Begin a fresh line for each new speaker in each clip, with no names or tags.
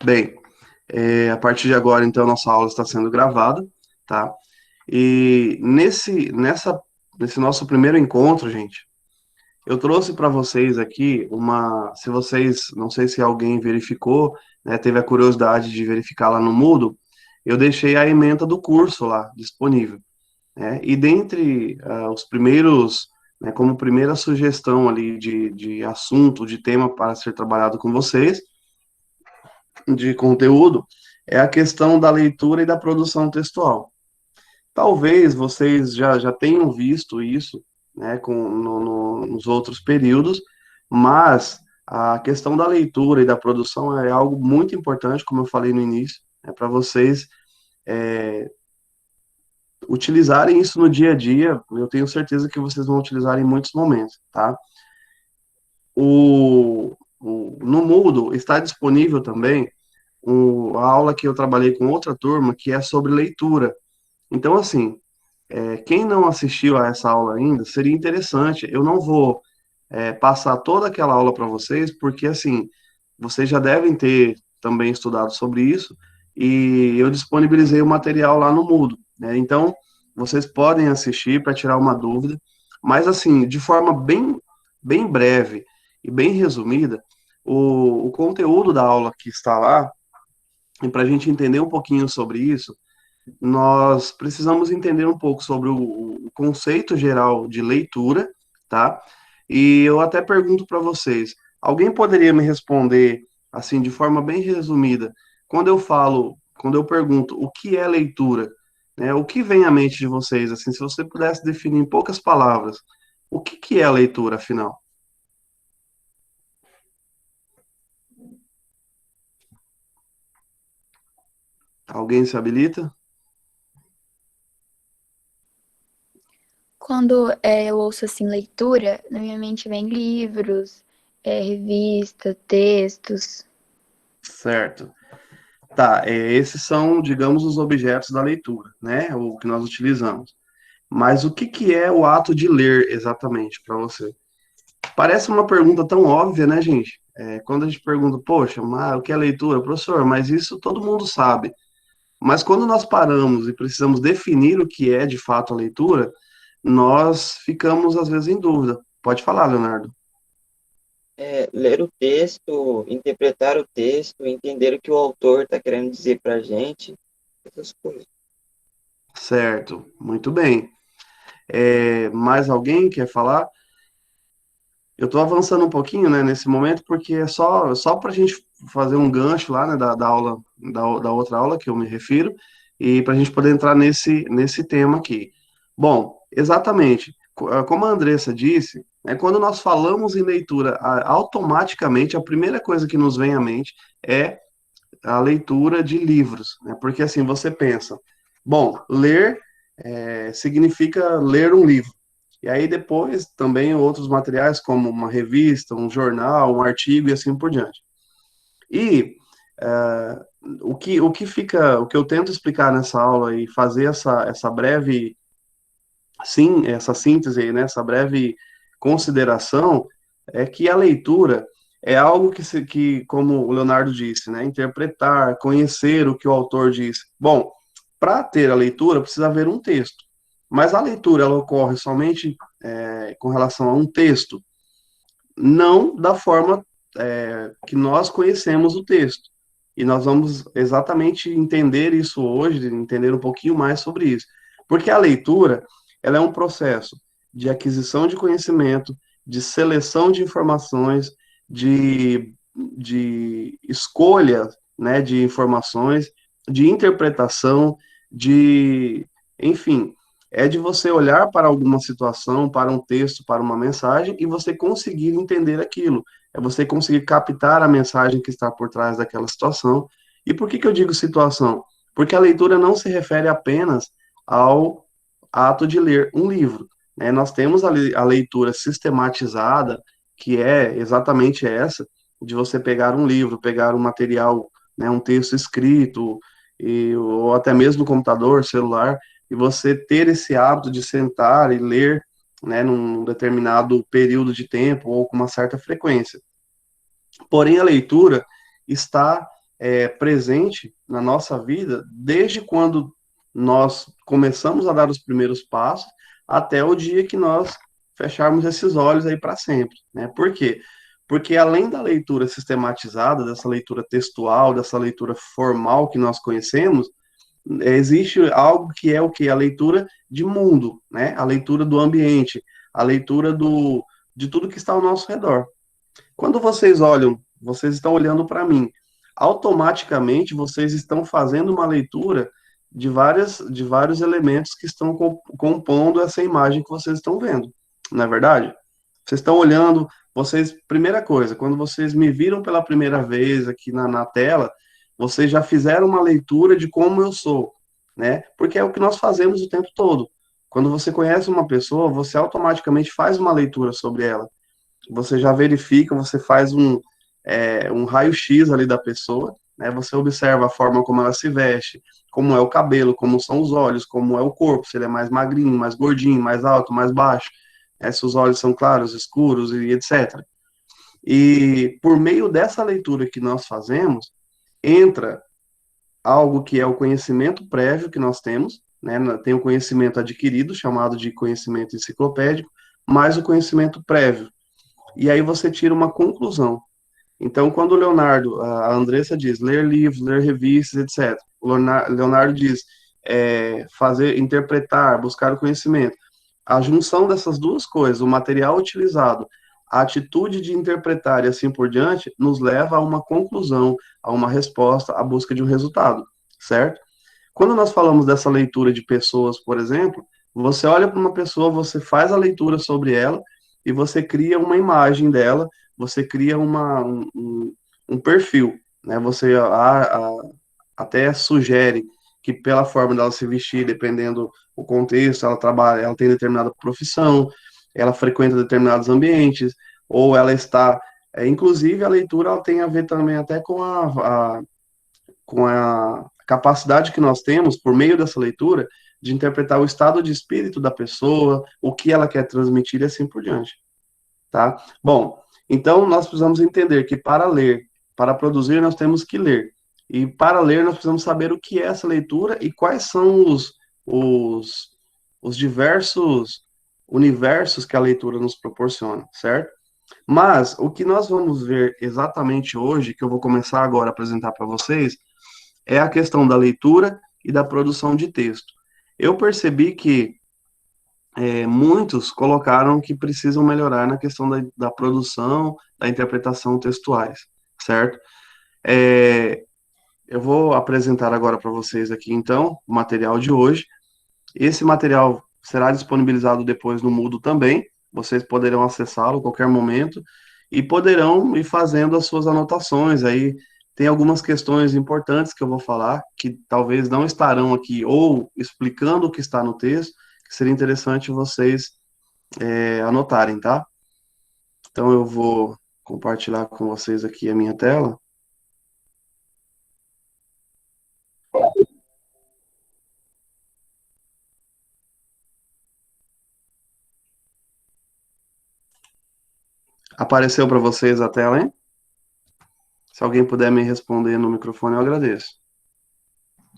Bem, a partir de agora, então, nossa aula está sendo gravada, tá? E nesse nosso primeiro encontro, gente, eu trouxe para vocês aqui se vocês, não sei se alguém verificou, né, teve a curiosidade de verificar lá no Moodle, eu deixei a ementa do curso lá disponível, né? E dentre os primeiros, né, como primeira sugestão ali de assunto, de tema para ser trabalhado com vocês, de conteúdo, é a questão da leitura e da produção textual. Talvez vocês já tenham visto isso, né, nos outros períodos, mas a questão da leitura e da produção é algo muito importante, como eu falei no início, para vocês utilizarem isso no dia a dia. Eu tenho certeza que vocês vão utilizar em muitos momentos, tá? No Moodle está disponível também a aula que eu trabalhei com outra turma, que é sobre leitura. Então, assim, quem não assistiu a essa aula ainda, seria interessante. Eu não vou passar toda aquela aula para vocês, porque, assim, vocês já devem ter também estudado sobre isso, e eu disponibilizei o material lá no Moodle, né? Então, vocês podem assistir para tirar uma dúvida, mas, assim, de forma bem breve e bem resumida, o conteúdo da aula que está lá, e para a gente entender um pouquinho sobre isso, nós precisamos entender um pouco sobre o conceito geral de leitura, tá? E eu até pergunto para vocês, alguém poderia me responder, assim, de forma bem resumida, quando eu pergunto o que é leitura, né? O que vem à mente de vocês, assim, se você pudesse definir em poucas palavras, o que é a leitura, afinal? Alguém se habilita?
Quando eu ouço assim leitura, na minha mente vem livros, revista, textos.
Certo. Tá, esses são, digamos, os objetos da leitura, né? O que nós utilizamos. Mas o que é o ato de ler exatamente para você? Parece uma pergunta tão óbvia, né, gente? Quando a gente pergunta, poxa, mas o que é leitura? Professor, mas isso todo mundo sabe. Mas quando nós paramos e precisamos definir o que é de fato a leitura, nós ficamos às vezes em dúvida. Pode falar, Leonardo.
Ler o texto, interpretar o texto, entender o que o autor está querendo dizer para a gente, essas coisas.
Certo, muito bem. Mais alguém quer falar? Eu estou avançando um pouquinho, né, nesse momento, porque é só para a gente fazer um gancho lá, né, da aula, da outra aula que eu me refiro, e para a gente poder entrar nesse tema aqui. Bom, exatamente, como a Andressa disse, né, quando nós falamos em leitura, automaticamente a primeira coisa que nos vem à mente é a leitura de livros, né, porque assim, você pensa, bom, ler significa ler um livro. E aí depois também outros materiais, como uma revista, um jornal, um artigo e assim por diante. E o que eu tento explicar nessa aula e fazer essa breve, sim, essa síntese aí, né, essa breve consideração, é que a leitura é algo que, como o Leonardo disse, né, interpretar, conhecer o que o autor disse. Bom, para ter a leitura precisa haver um texto, mas a leitura ela ocorre somente com relação a um texto, não da forma que nós conhecemos o texto. E nós vamos exatamente entender isso hoje, entender um pouquinho mais sobre isso. Porque a leitura, ela é um processo de aquisição de conhecimento, de seleção de informações, de escolha, né, de informações, de interpretação, enfim, é de você olhar para alguma situação, para um texto, para uma mensagem e você conseguir entender aquilo. É você conseguir captar a mensagem que está por trás daquela situação. E por que eu digo situação? Porque a leitura não se refere apenas ao ato de ler um livro, né? Nós temos a leitura sistematizada, que é exatamente essa, de você pegar um livro, pegar um material, né, um texto escrito, ou até mesmo no computador, celular, e você ter esse hábito de sentar e ler, né, num determinado período de tempo ou com uma certa frequência. Porém, a leitura está presente na nossa vida desde quando nós começamos a dar os primeiros passos até o dia que nós fecharmos esses olhos aí para sempre, né? Por quê? Porque além da leitura sistematizada, dessa leitura textual, dessa leitura formal que nós conhecemos, existe algo que é o que? A leitura de mundo, né? A leitura do ambiente, a leitura de tudo que está ao nosso redor. Quando vocês olham, vocês estão olhando para mim, automaticamente vocês estão fazendo uma leitura de vários elementos que estão compondo essa imagem que vocês estão vendo, não é verdade? Vocês estão olhando, vocês, primeira coisa, quando vocês me viram pela primeira vez aqui na tela, vocês já fizeram uma leitura de como eu sou, né? Porque é o que nós fazemos o tempo todo. Quando você conhece uma pessoa, você automaticamente faz uma leitura sobre ela. Você já verifica, você faz um raio-x ali da pessoa, né? Você observa a forma como ela se veste, como é o cabelo, como são os olhos, como é o corpo, se ele é mais magrinho, mais gordinho, mais alto, mais baixo, né? Se os olhos são claros, escuros e etc. E por meio dessa leitura que nós fazemos, entra algo que é o conhecimento prévio que nós temos, né? Tem o conhecimento adquirido, chamado de conhecimento enciclopédico, mais o conhecimento prévio. E aí você tira uma conclusão. Então, quando o Leonardo, a Andressa diz ler livros, ler revistas, etc. O Leonardo diz fazer, interpretar, buscar o conhecimento. A junção dessas duas coisas, o material utilizado, a atitude de interpretar e assim por diante, nos leva a uma conclusão, a uma resposta, à busca de um resultado, certo? Quando nós falamos dessa leitura de pessoas, por exemplo, você olha para uma pessoa, você faz a leitura sobre ela e você cria uma imagem dela, você cria um perfil, né? Você até sugere que pela forma dela se vestir, dependendo do contexto, ela trabalha, ela tem determinada profissão, ela frequenta determinados ambientes, ou ela está, inclusive a leitura ela tem a ver também até com a capacidade que nós temos, por meio dessa leitura, de interpretar o estado de espírito da pessoa, o que ela quer transmitir e assim por diante, tá? Bom, então nós precisamos entender que para ler, para produzir, nós temos que ler. E para ler, nós precisamos saber o que é essa leitura e quais são os diversos universos que a leitura nos proporciona, certo? Mas o que nós vamos ver exatamente hoje, que eu vou começar agora a apresentar para vocês, é a questão da leitura e da produção de texto. Eu percebi que muitos colocaram que precisam melhorar na questão da produção, da interpretação textuais, certo? Eu vou apresentar agora para vocês aqui, então, o material de hoje. Esse material será disponibilizado depois no Moodle também, vocês poderão acessá-lo a qualquer momento e poderão ir fazendo as suas anotações aí. Tem algumas questões importantes que eu vou falar, que talvez não estarão aqui, ou explicando o que está no texto, que seria interessante vocês anotarem, tá? Então eu vou compartilhar com vocês aqui a minha tela. Apareceu para vocês a tela, hein? Se alguém puder me responder no microfone, eu agradeço.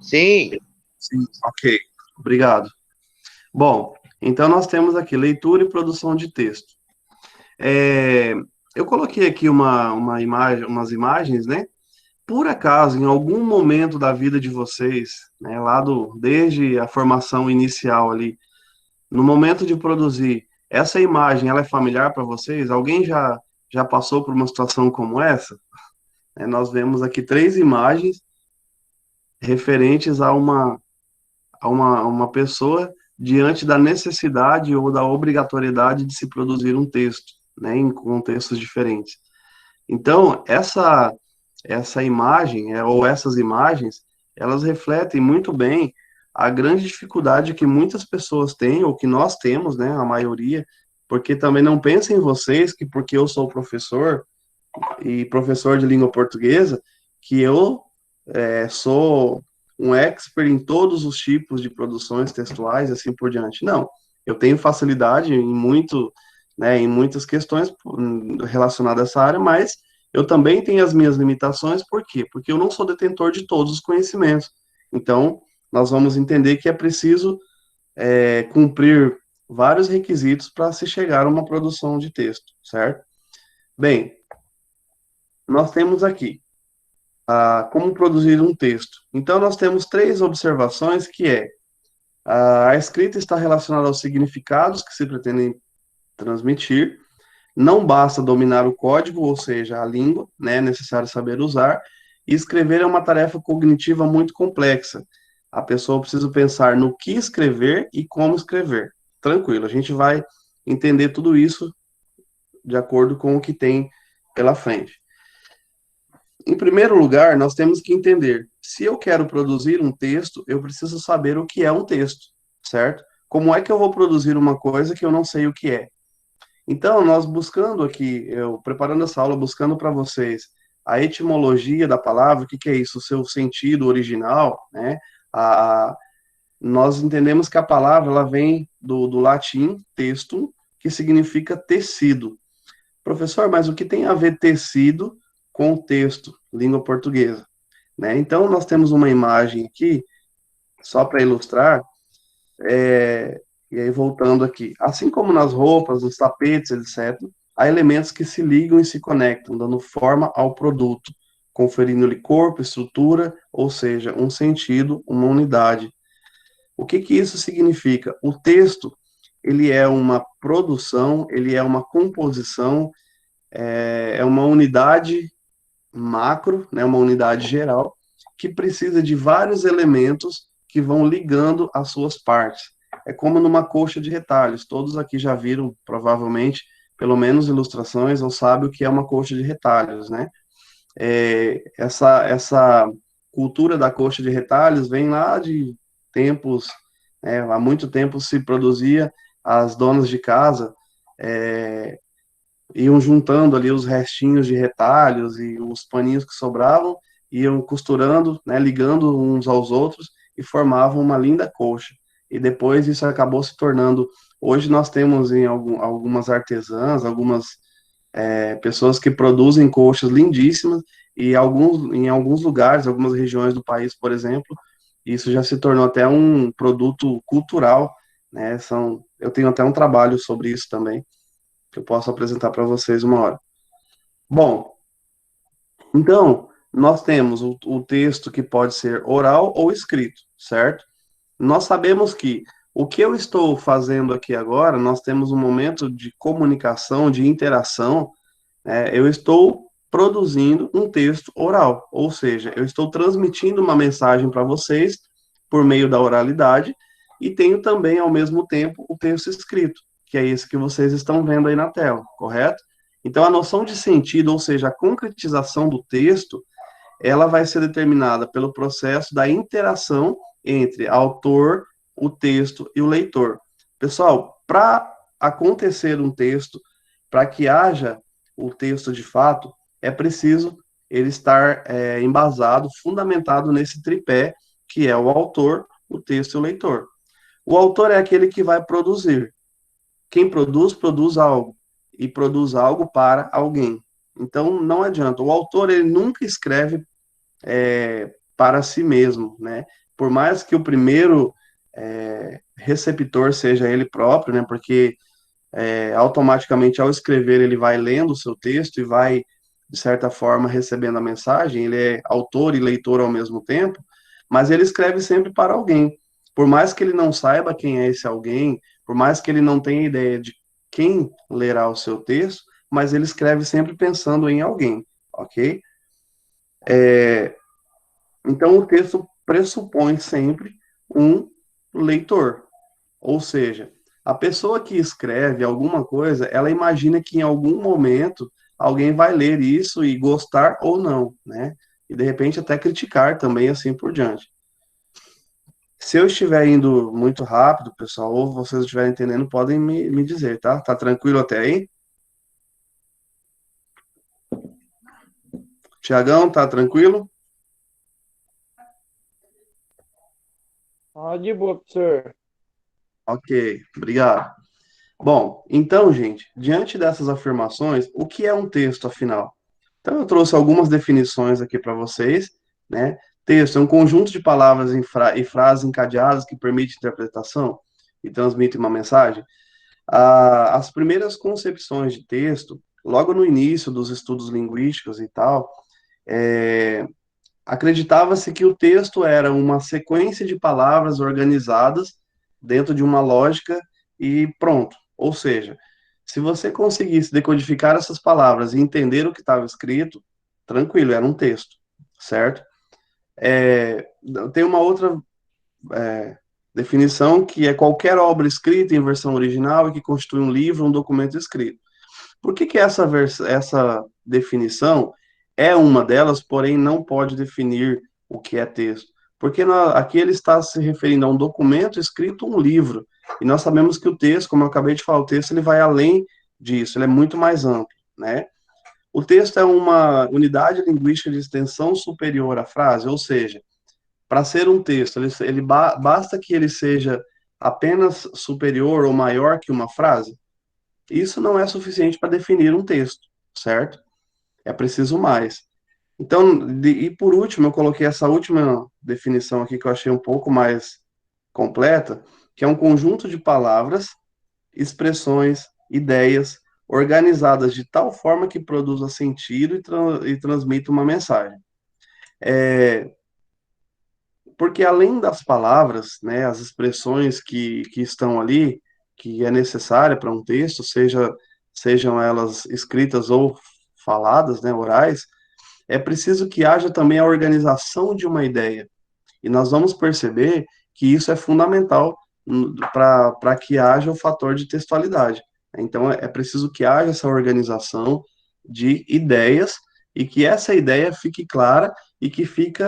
Sim.
Sim, ok. Obrigado. Bom, então nós temos aqui leitura e produção de texto. Eu coloquei aqui umas imagens, né? Por acaso, em algum momento da vida de vocês, né, desde a formação inicial ali, no momento de produzir, essa imagem, ela é familiar para vocês? Alguém já passou por uma situação como essa? Nós vemos aqui 3 imagens referentes a uma pessoa diante da necessidade ou da obrigatoriedade de se produzir um texto, né, em contextos diferentes. Então, essa imagem, ou essas imagens, elas refletem muito bem a grande dificuldade que muitas pessoas têm, ou que nós temos, né, a maioria, porque também não pensem em vocês que porque eu sou professor, e professor de língua portuguesa, que eu sou um expert em todos os tipos de produções textuais e assim por diante. Não, eu tenho facilidade em muitas questões relacionadas a essa área, mas Eu também tenho as minhas limitações, por quê? Porque eu não sou detentor de todos os conhecimentos. Então, nós vamos entender que é preciso cumprir vários requisitos para se chegar a uma produção de texto, certo? Bem, nós temos aqui como produzir um texto. Então, nós temos três observações, que é a escrita está relacionada aos significados que se pretendem transmitir. Não basta dominar o código, ou seja, a língua, né? É necessário saber usar. E escrever é uma tarefa cognitiva muito complexa. A pessoa precisa pensar no que escrever e como escrever. Tranquilo, a gente vai entender tudo isso de acordo com o que tem pela frente. Em primeiro lugar, nós temos que entender, se eu quero produzir um texto, eu preciso saber o que é um texto, certo? Como é que eu vou produzir uma coisa que eu não sei o que é? Então, nós buscando aqui, eu preparando essa aula, buscando para vocês a etimologia da palavra, o que é isso? O seu sentido original, né? A, nós entendemos que a palavra ela vem do latim textum, que significa tecido. Professor, mas o que tem a ver tecido com texto, língua portuguesa? Né? Então, nós temos uma imagem aqui, só para ilustrar, e aí voltando aqui. Assim como nas roupas, nos tapetes, etc., há elementos que se ligam e se conectam, dando forma ao produto, conferindo-lhe corpo, estrutura, ou seja, um sentido, uma unidade. O que que isso significa? O texto, ele é uma produção, ele é uma composição, é uma unidade macro, né, uma unidade geral, que precisa de vários elementos que vão ligando as suas partes. É como numa coxa de retalhos. Todos aqui já viram, provavelmente, pelo menos ilustrações, ou sabem o que é uma coxa de retalhos, né? Essa cultura da coxa de retalhos vem lá de tempos, há muito tempo se produzia, as donas de casa iam juntando ali os restinhos de retalhos e os paninhos que sobravam, iam costurando, né, ligando uns aos outros e formavam uma linda colcha. E depois isso acabou se tornando. Hoje nós temos em algumas artesãs, algumas pessoas que produzem colchas lindíssimas e em alguns lugares, algumas regiões do país, por exemplo, isso já se tornou até um produto cultural, né? Eu tenho até um trabalho sobre isso também que eu posso apresentar para vocês uma hora. Bom, então, nós temos o texto que pode ser oral ou escrito, certo? Nós sabemos que o que eu estou fazendo aqui agora, nós temos um momento de comunicação, de interação, eu estou produzindo um texto oral, ou seja, eu estou transmitindo uma mensagem para vocês por meio da oralidade e tenho também, ao mesmo tempo, o texto escrito, que é esse que vocês estão vendo aí na tela, correto? Então, a noção de sentido, ou seja, a concretização do texto, ela vai ser determinada pelo processo da interação entre autor, o texto e o leitor. Pessoal, para acontecer um texto, para que haja o texto de fato, é preciso ele estar embasado, fundamentado nesse tripé, que é o autor, o texto e o leitor. O autor é aquele que vai produzir. Quem produz, produz algo. E produz algo para alguém. Então, não adianta. O autor, ele nunca escreve para si mesmo, né? Por mais que o primeiro receptor seja ele próprio, né? Porque automaticamente, ao escrever, ele vai lendo o seu texto e vai, de certa forma, recebendo a mensagem. Ele é autor e leitor ao mesmo tempo, mas ele escreve sempre para alguém. Por mais que ele não saiba quem é esse alguém, por mais que ele não tenha ideia de quem lerá o seu texto, mas ele escreve sempre pensando em alguém, ok? Então, o texto pressupõe sempre um leitor, ou seja, a pessoa que escreve alguma coisa, ela imagina que em algum momento alguém vai ler isso e gostar ou não, né? E de repente até criticar também, assim por diante. Se eu estiver indo muito rápido, pessoal, ou vocês estiverem entendendo, podem me dizer, tá? Tá tranquilo até aí? Tiagão, tá tranquilo?
De boa, professor.
Ok, obrigado. Bom, então, gente, diante dessas afirmações, o que é um texto, afinal? Então, eu trouxe algumas definições aqui para vocês, né? Texto é um conjunto de palavras e frases encadeadas que permite interpretação e transmite uma mensagem. As primeiras concepções de texto, logo no início dos estudos linguísticos e tal, é, acreditava-se que o texto era uma sequência de palavras organizadas dentro de uma lógica e pronto. Ou seja, se você conseguisse decodificar essas palavras e entender o que estava escrito, tranquilo, era um texto, certo? É, tem uma outra definição que é qualquer obra escrita em versão original e que constitui um livro, um documento escrito. Por que essa definição é uma delas, porém não pode definir o que é texto? Porque aqui ele está se referindo a um documento escrito, um livro. E nós sabemos que o texto, como eu acabei de falar, o texto ele vai além disso, ele é muito mais amplo, né? O texto é uma unidade linguística de extensão superior à frase, ou seja, para ser um texto, basta que ele seja apenas superior ou maior que uma frase. Isso não é suficiente para definir um texto, certo? É preciso mais. Então, e por último, eu coloquei essa última definição aqui que eu achei um pouco mais completa, que é um conjunto de palavras, expressões, ideias organizadas de tal forma que produza sentido e transmita uma mensagem. Porque além das palavras, né, as expressões que estão ali, que é necessária para um texto, sejam elas escritas ou faladas, né, orais, é preciso que haja também a organização de uma ideia. E nós vamos perceber que isso é fundamental para que haja o fator de textualidade. Então, é preciso que haja essa organização de ideias e que essa ideia fique clara e que fique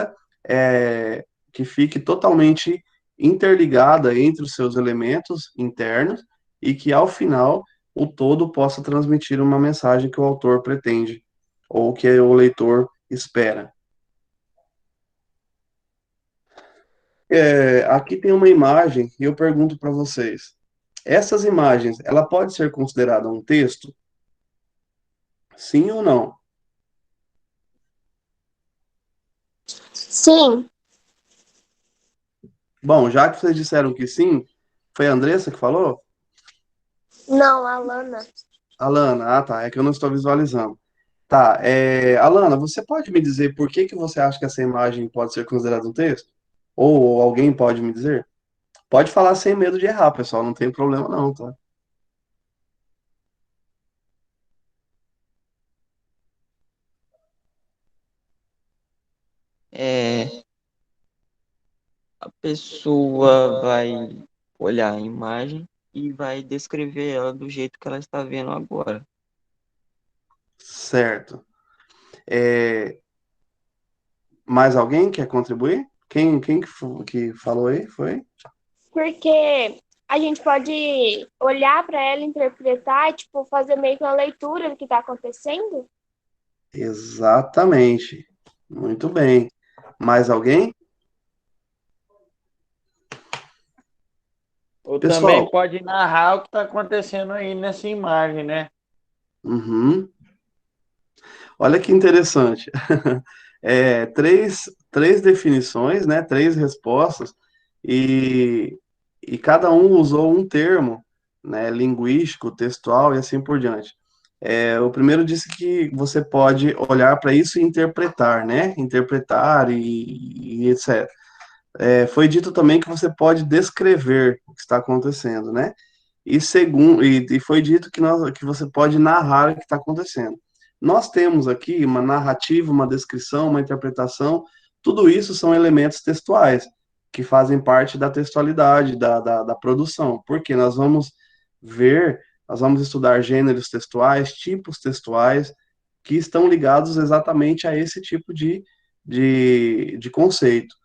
totalmente interligada entre os seus elementos internos e que, ao final, o todo possa transmitir uma mensagem que o autor pretende ou que o leitor espera. Aqui tem uma imagem e eu pergunto para vocês: essas imagens, ela pode ser considerada um texto? Sim ou não?
Sim,
Bom, já que vocês disseram que sim, foi a Andressa que falou?
não, Alana.
Alana, tá, é que eu não estou visualizando. Tá, Alana, você pode me dizer por que que você acha que essa imagem pode ser considerada um texto? Ou alguém pode me dizer? Pode falar sem medo de errar, pessoal, não tem problema não, tá?
É, a pessoa vai olhar a imagem e vai descrever ela do jeito que ela está vendo agora.
Certo. É, mais alguém quer contribuir? Que falou aí? Foi?
Porque a gente pode olhar para ela, interpretar, e, tipo, fazer meio que uma leitura do que está acontecendo.
Exatamente. Muito bem. Mais alguém?
Ou também
Pessoal,
pode narrar o que está acontecendo aí nessa imagem, né?
uhum. Olha que interessante. Três definições, né? Três respostas, e, e cada um usou um termo, né? Linguístico, textual e assim por diante. O primeiro disse que você pode olhar para isso e interpretar, né? Interpretar e etc. Foi dito também que você pode descrever o que está acontecendo, né? E foi dito que você pode narrar o que está acontecendo. Nós temos aqui uma narrativa, uma descrição, uma interpretação, tudo isso são elementos textuais, que fazem parte da textualidade, da produção, porque nós vamos estudar gêneros textuais, tipos textuais, que estão ligados exatamente a esse tipo de conceito,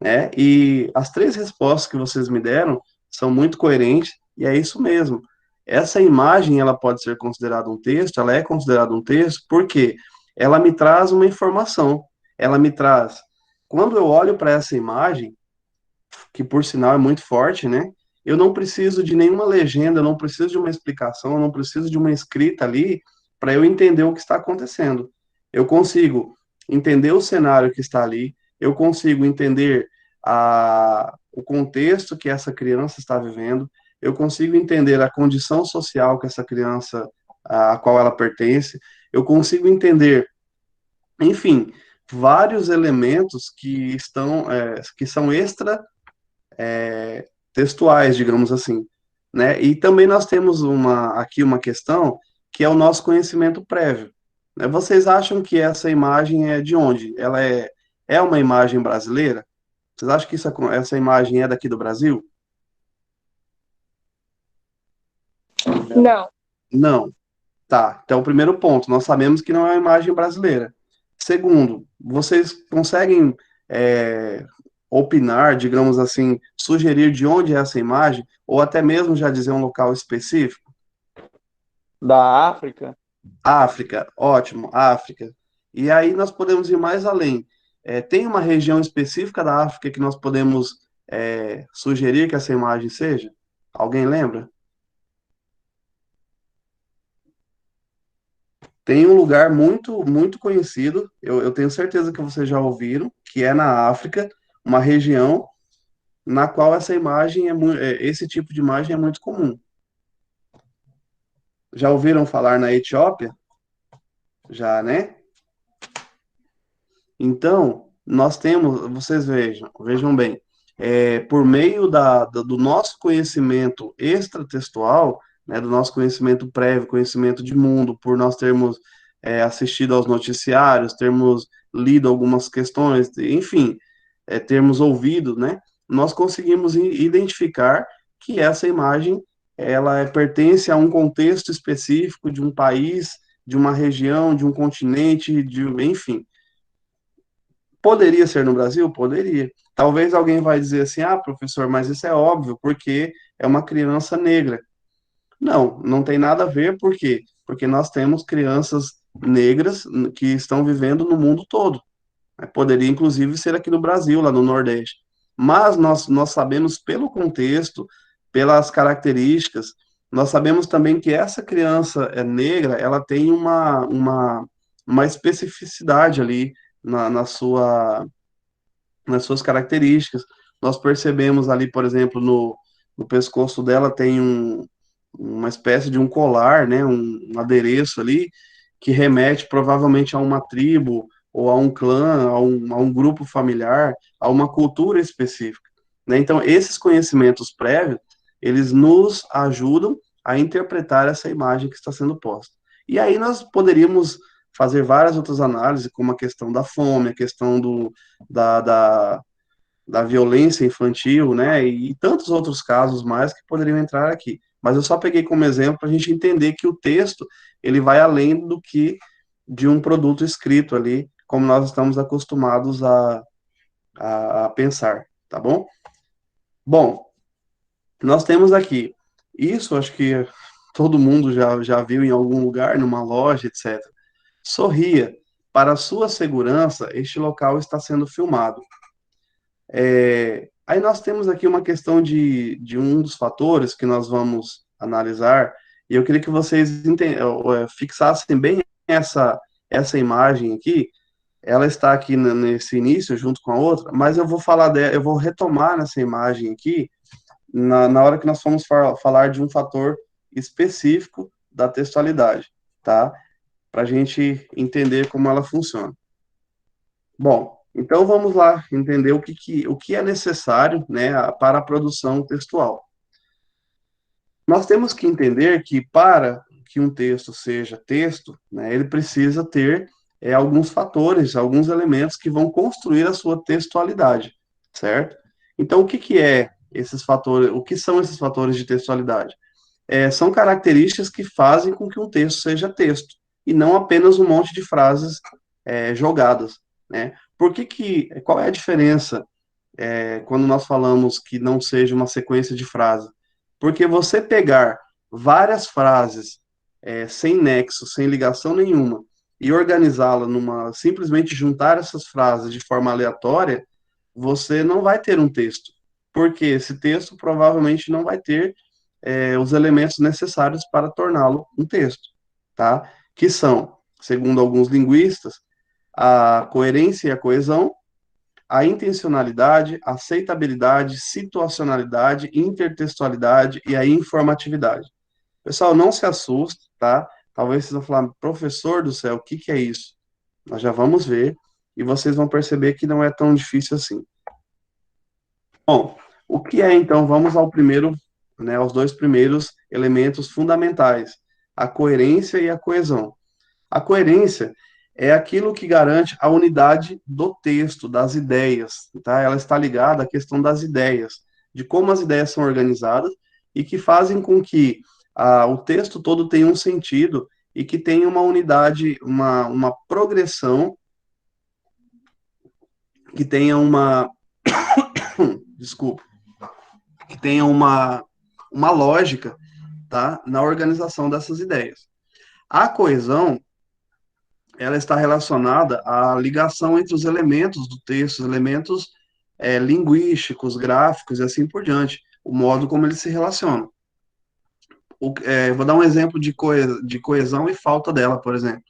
né? E as três respostas que vocês me deram são muito coerentes, e é isso mesmo. Essa imagem, ela pode ser considerada um texto, ela é considerada um texto, porque ela me traz uma informação, ela me traz, quando eu olho para essa imagem, que por sinal é muito forte, né? Eu não preciso de nenhuma legenda, eu não preciso de uma explicação, eu não preciso de uma escrita ali para eu entender o que está acontecendo. Eu consigo entender o cenário que está ali, eu consigo entender o contexto que essa criança está vivendo, eu consigo entender a condição social que essa criança, a qual ela pertence, eu consigo entender, enfim, vários elementos que estão, que são extra textuais, digamos assim, né? E também nós temos aqui uma questão que é o nosso conhecimento prévio, né? Vocês acham que essa imagem é de onde? Ela é uma imagem brasileira? Vocês acham que essa imagem é daqui do Brasil?
Não.
Não. Tá. Então, o primeiro ponto, nós sabemos que não é uma imagem brasileira. Segundo, vocês conseguem opinar, digamos assim, sugerir de onde é essa imagem, ou até mesmo já dizer um local específico?
Da África?
África, ótimo, África. E aí nós podemos ir mais além. Tem uma região específica da África que nós podemos sugerir que essa imagem seja? Alguém lembra? Tem um lugar muito, muito conhecido, eu tenho certeza que vocês já ouviram, que é na África, uma região na qual essa imagem esse tipo de imagem é muito comum. Já ouviram falar na Etiópia? Já, né? Então, nós temos, vocês vejam bem, por meio do nosso conhecimento extratextual, né, do nosso conhecimento prévio, conhecimento de mundo, por nós termos assistido aos noticiários, termos lido algumas questões, enfim, termos ouvido, né, nós conseguimos identificar que essa imagem, ela pertence a um contexto específico de um país, de uma região, de um continente, enfim. Poderia ser no Brasil? Poderia. Talvez alguém vai dizer assim, ah, professor, mas isso é óbvio, porque é uma criança negra. Não, não tem nada a ver, por quê? Porque nós temos crianças negras que estão vivendo no mundo todo. Poderia, inclusive, ser aqui no Brasil, lá no Nordeste. Mas nós sabemos pelo contexto, pelas características, nós sabemos também que essa criança negra, ela tem uma especificidade ali nas suas características. Nós percebemos ali, por exemplo, no pescoço dela tem uma espécie de um colar, né, um adereço ali, que remete provavelmente a uma tribo, ou a um clã, a um grupo familiar, a uma cultura específica, né? Então, esses conhecimentos prévios, eles nos ajudam a interpretar essa imagem que está sendo posta. E aí nós poderíamos fazer várias outras análises, como a questão da fome, a questão da, da, da violência infantil, né, e tantos outros casos mais que poderiam entrar aqui. Mas eu só peguei como exemplo para a gente entender que o texto, ele vai além do que de um produto escrito ali, como nós estamos acostumados a pensar, tá bom? Bom, nós temos aqui, isso acho que todo mundo já viu em algum lugar, numa loja, etc. Sorria, para sua segurança, este local está sendo filmado. Aí nós temos aqui uma questão de um dos fatores que nós vamos analisar, e eu queria que vocês fixassem bem essa imagem aqui. Ela está aqui nesse início, junto com a outra, mas eu vou falar dela, eu vou retomar nessa imagem aqui, na hora que nós formos falar de um fator específico da textualidade, tá? Para a gente entender como ela funciona. Bom, então vamos lá entender o que é necessário, né, para a produção textual. Nós temos que entender que para que um texto seja texto, né, ele precisa ter alguns fatores, alguns elementos que vão construir a sua textualidade, certo? Então, o que é esses fatores? O que são esses fatores de textualidade? São características que fazem com que um texto seja texto, e não apenas um monte de frases jogadas, né? Qual é a diferença quando nós falamos que não seja uma sequência de frases? Porque você pegar várias frases sem nexo, sem ligação nenhuma, e organizá-la simplesmente juntar essas frases de forma aleatória, você não vai ter um texto. Porque esse texto provavelmente não vai ter os elementos necessários para torná-lo um texto, tá? Que são segundo alguns linguistas, a coerência e a coesão, a intencionalidade, a aceitabilidade, situacionalidade, intertextualidade e a informatividade. Pessoal, não se assuste, tá? Talvez vocês vão falar, professor do céu, o que que é isso? Nós já vamos ver e vocês vão perceber que não é tão difícil assim. Bom, o que é então? Vamos ao primeiro, né, aos dois primeiros elementos fundamentais, a coerência e a coesão. A coerência é aquilo que garante a unidade do texto, das ideias, tá? Ela está ligada à questão das ideias, de como as ideias são organizadas e que fazem com que o texto todo tenha um sentido e que tenha uma unidade, uma progressão, que tenha uma, desculpa, que tenha uma lógica, tá? Na organização dessas ideias. A coesão, ela está relacionada à ligação entre os elementos do texto, os elementos linguísticos, gráficos e assim por diante, o modo como eles se relacionam. Vou dar um exemplo de coesão e falta dela, por exemplo.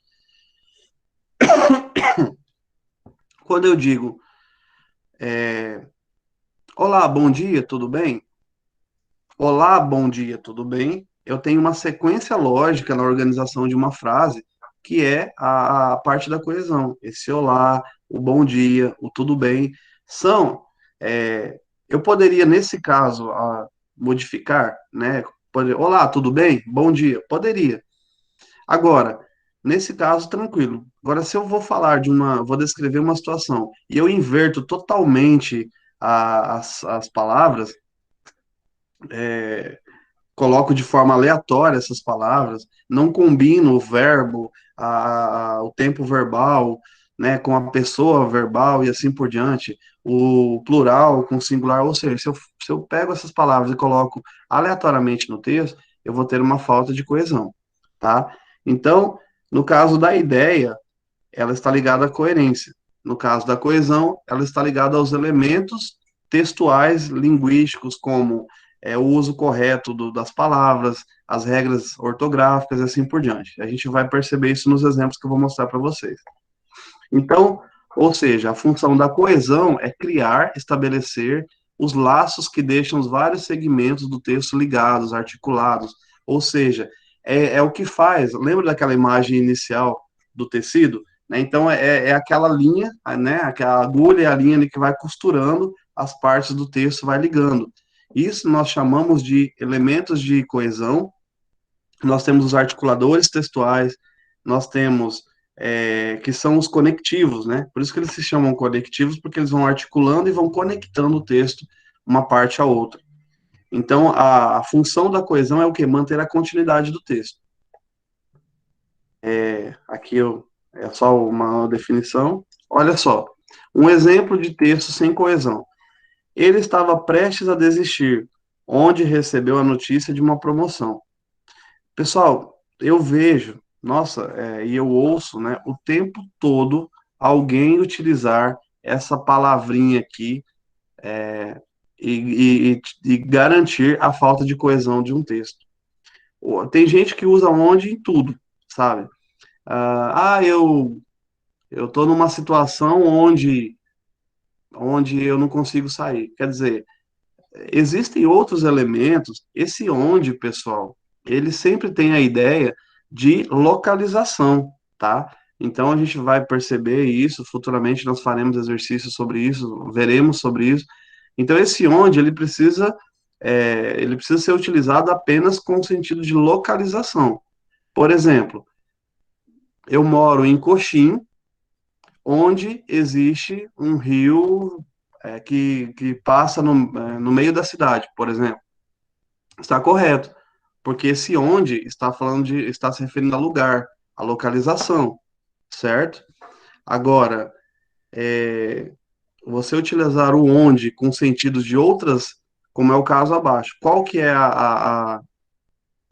Quando eu digo, olá, bom dia, tudo bem? Olá, bom dia, tudo bem? Eu tenho uma sequência lógica na organização de uma frase, que é a parte da coesão. Esse olá, o bom dia, o tudo bem, são. Eu poderia, nesse caso, modificar, né? Olá, tudo bem? Bom dia. Poderia. Agora, nesse caso, tranquilo. Agora, se eu vou vou descrever uma situação e eu inverto totalmente as palavras, coloco de forma aleatória essas palavras, não combino o verbo, o tempo verbal, né, com a pessoa verbal e assim por diante, o plural com o singular, ou seja, se eu pego essas palavras e coloco aleatoriamente no texto, eu vou ter uma falta de coesão, tá? Então, no caso da ideia, ela está ligada à coerência. No caso da coesão, ela está ligada aos elementos textuais, linguísticos, como o uso correto das palavras, as regras ortográficas e assim por diante. A gente vai perceber isso nos exemplos que eu vou mostrar para vocês. Então, ou seja, a função da coesão é criar, estabelecer os laços que deixam os vários segmentos do texto ligados, articulados, ou seja, é o que faz, lembra daquela imagem inicial do tecido? Né? Então, é aquela linha, né? Aquela agulha e a linha ali que vai costurando as partes do texto, vai ligando. Isso nós chamamos de elementos de coesão. Nós temos os articuladores textuais, nós temos que são os conectivos, né? Por isso que eles se chamam conectivos, porque eles vão articulando e vão conectando o texto uma parte à outra. Então, a função da coesão é o quê? Manter a continuidade do texto. Aqui é só uma definição. Olha só, um exemplo de texto sem coesão. Ele estava prestes a desistir, onde recebeu a notícia de uma promoção. Pessoal, eu vejo, nossa, e eu ouço, né, o tempo todo alguém utilizar essa palavrinha aqui e garantir a falta de coesão de um texto. Tem gente que usa onde em tudo, sabe? Eu estou numa situação onde eu não consigo sair. Quer dizer, existem outros elementos. Esse onde, pessoal, ele sempre tem a ideia de localização, tá? Então a gente vai perceber isso, futuramente nós faremos exercícios sobre isso, veremos sobre isso. Então esse onde, ele precisa ser utilizado apenas com o sentido de localização. Por exemplo, eu moro em Coxim, onde existe um rio que passa no meio da cidade, por exemplo. Está correto, porque esse onde está se referindo a lugar, a localização, certo? Agora, você utilizar o onde com sentidos de outras, como é o caso abaixo, qual que é a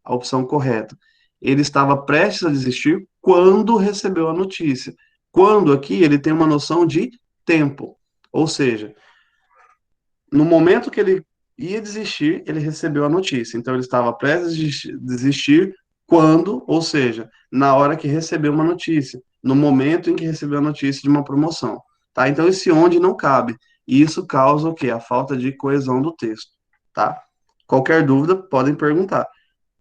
opção correta? Ele estava prestes a desistir quando recebeu a notícia. Quando aqui ele tem uma noção de tempo, ou seja, no momento que ele ia desistir, ele recebeu a notícia. Então ele estava prestes a desistir quando, ou seja, na hora que recebeu uma notícia, no momento em que recebeu a notícia de uma promoção, tá? Então esse onde não cabe, e isso causa o quê? A falta de coesão do texto, tá? Qualquer dúvida, podem perguntar.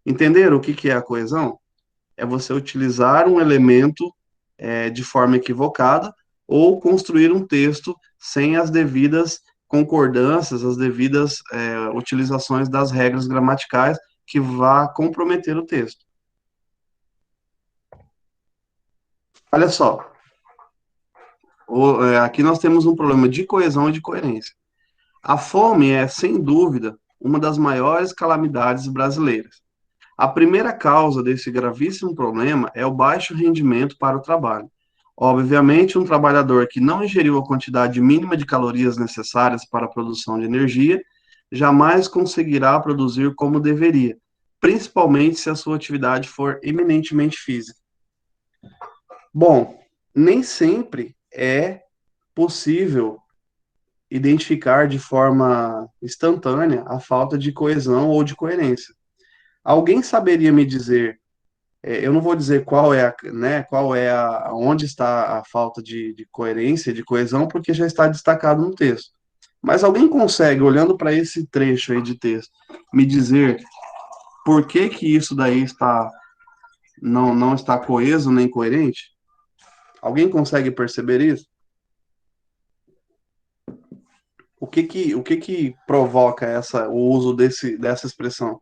Entenderam o que que é a coesão? É você utilizar um elemento de forma equivocada ou construir um texto sem as devidas concordâncias, as devidas utilizações das regras gramaticais que vá comprometer o texto. Olha só, aqui nós temos um problema de coesão e de coerência. A fome é, sem dúvida, uma das maiores calamidades brasileiras. A primeira causa desse gravíssimo problema é o baixo rendimento para o trabalho. Obviamente, um trabalhador que não ingeriu a quantidade mínima de calorias necessárias para a produção de energia jamais conseguirá produzir como deveria, principalmente se a sua atividade for eminentemente física. Bom, nem sempre é possível identificar de forma instantânea a falta de coesão ou de coerência. Alguém saberia me dizer, eu não vou dizer onde está a falta de coerência, de coesão, porque já está destacado no texto. Mas alguém consegue, olhando para esse trecho aí de texto, me dizer por que que isso daí não está coeso nem coerente? Alguém consegue perceber isso? O que que provoca o uso dessa expressão?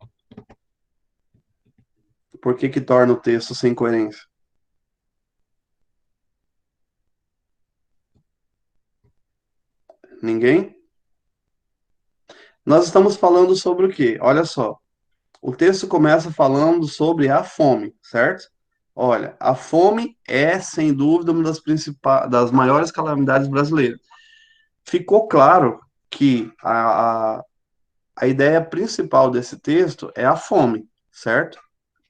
Por que que torna o texto sem coerência? Ninguém? Nós estamos falando sobre o quê? Olha só, o texto começa falando sobre a fome, certo? Olha, a fome é, sem dúvida, uma das maiores calamidades brasileiras. Ficou claro que a ideia principal desse texto é a fome, certo?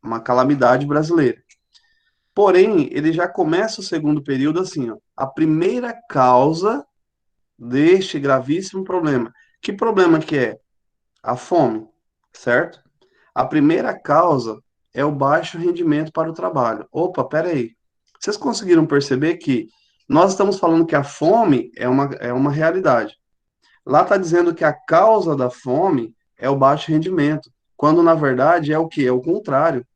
Uma calamidade brasileira. Porém, ele já começa o segundo período assim, ó, a primeira causa deste gravíssimo problema. Que problema que é? A fome, certo? A primeira causa é o baixo rendimento para o trabalho. Opa, peraí. Vocês conseguiram perceber que nós estamos falando que a fome é uma realidade. Lá está dizendo que a causa da fome é o baixo rendimento, quando na verdade é o que? É o contrário.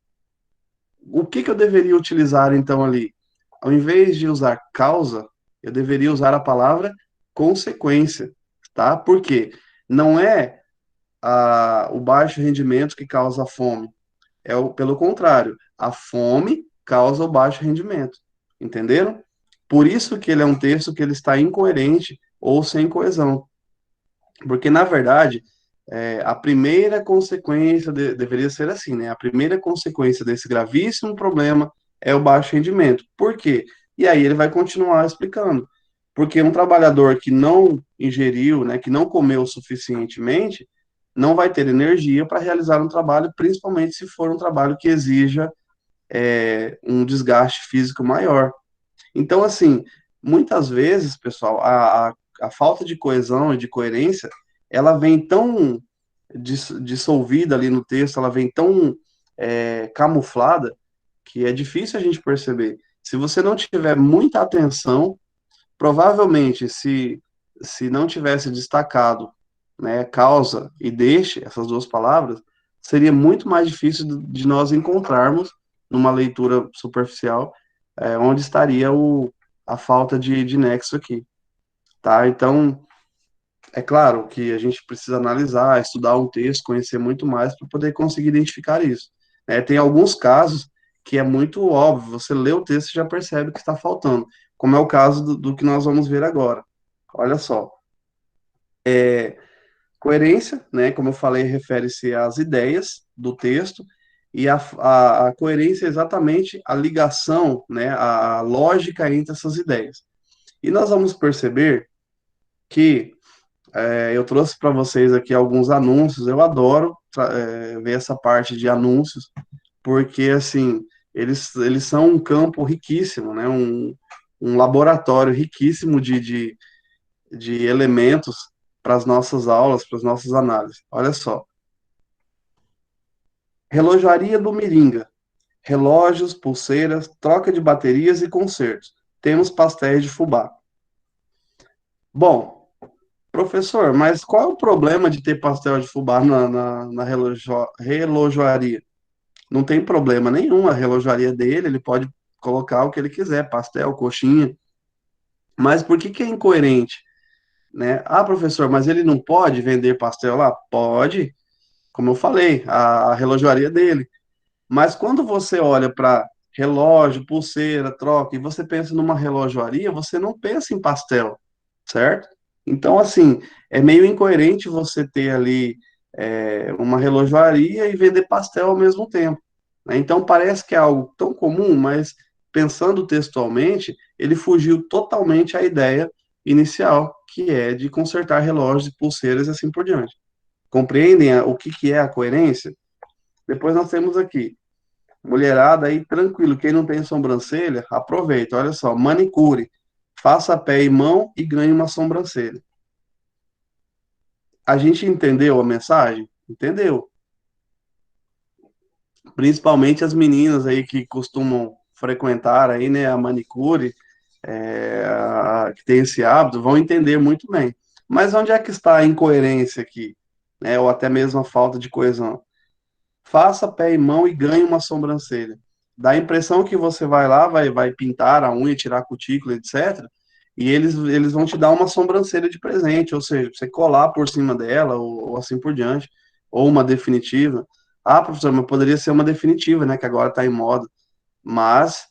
O que que eu deveria utilizar então ali? Ao invés de usar causa, eu deveria usar a palavra consequência, tá? Por quê? Não é o baixo rendimento que causa a fome. Pelo contrário, a fome causa o baixo rendimento. Entenderam? Por isso que ele é um texto que ele está incoerente ou sem coesão. Porque, na verdade, a primeira consequência deveria ser assim, né? A primeira consequência desse gravíssimo problema é o baixo rendimento. Por quê? E aí ele vai continuar explicando. Porque um trabalhador que não ingeriu, né, que não comeu suficientemente, não vai ter energia para realizar um trabalho, principalmente se for um trabalho que exija um desgaste físico maior. Então, assim, muitas vezes, pessoal, a falta de coesão e de coerência, ela vem tão dissolvida ali no texto, ela vem tão camuflada, que é difícil a gente perceber. Se você não tiver muita atenção, provavelmente, se não tivesse destacado, né, causa e deixe, essas duas palavras, seria muito mais difícil de nós encontrarmos, numa leitura superficial, onde estaria a falta de nexo aqui, tá? Então, é claro que a gente precisa analisar, estudar um texto, conhecer muito mais para poder conseguir identificar isso. Tem alguns casos que é muito óbvio, você lê o texto e já percebe o que está faltando, como é o caso do que nós vamos ver agora. Olha só. Coerência, né, como eu falei, refere-se às ideias do texto, e a coerência é exatamente a ligação, né, a lógica entre essas ideias. E nós vamos perceber que eu trouxe para vocês aqui alguns anúncios, eu adoro ver essa parte de anúncios, porque, assim, eles são um campo riquíssimo, né, um laboratório riquíssimo de elementos para as nossas aulas, para as nossas análises. Olha só. Relojaria do Miringa. relógios, pulseiras, troca de baterias e consertos. Temos pastéis de fubá. Bom, professor, mas qual é o problema de ter pastel de fubá na relojoaria? Não tem problema nenhum, a relojoaria dele, ele pode colocar o que ele quiser, pastel, coxinha. Mas por que que é incoerente, né? Ah, professor, mas ele não pode vender pastel lá? Pode, como eu falei, a relojoaria dele. Mas quando você olha para relógio, pulseira, troca, e você pensa numa relojoaria, você não pensa em pastel, certo? Então, assim, é meio incoerente você ter ali uma relojoaria e vender pastel ao mesmo tempo, né? Então, parece que é algo tão comum, mas pensando textualmente, ele fugiu totalmente à ideia inicial, que é de consertar relógios, pulseiras e assim por diante. Compreendem o que que é a coerência? Depois nós temos aqui mulherada aí, tranquilo. Quem não tem sobrancelha, aproveita. Olha só, manicure. Faça pé e mão e ganhe uma sobrancelha. A gente entendeu a mensagem? Entendeu. Principalmente as meninas aí que costumam frequentar aí, né, a manicure, que tem esse hábito, vão entender muito bem. Mas onde é que está a incoerência aqui? Né, ou até mesmo a falta de coesão? Faça pé e mão e ganhe uma sobrancelha. Dá a impressão que você vai lá, vai pintar a unha, tirar a cutícula, etc. E eles vão te dar uma sobrancelha de presente, ou seja, você colar por cima dela, ou assim por diante, ou uma definitiva. Ah, professor, mas poderia ser uma definitiva, né, que agora está em moda. Mas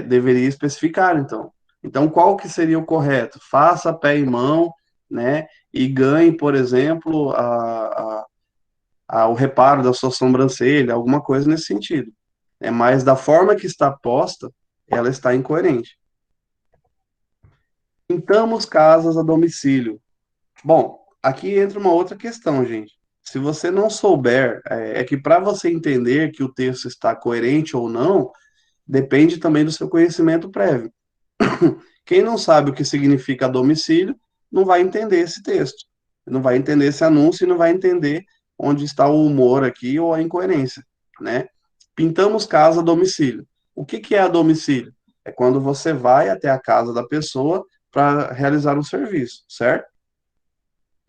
deveria especificar, então. Então, qual que seria o correto? Faça pé e mão, né, e ganhe, por exemplo, o reparo da sua sobrancelha, alguma coisa nesse sentido. Mas da forma que está posta, ela está incoerente. Pintamos casas a domicílio. Bom, aqui entra uma outra questão, gente. Se você não souber, é que para você entender que o texto está coerente ou não, depende também do seu conhecimento prévio. Quem não sabe o que significa domicílio, não vai entender esse texto, não vai entender esse anúncio e não vai entender onde está o humor aqui ou a incoerência, né? Pintamos casa a domicílio. O que que é a domicílio? É quando você vai até a casa da pessoa para realizar um serviço, certo?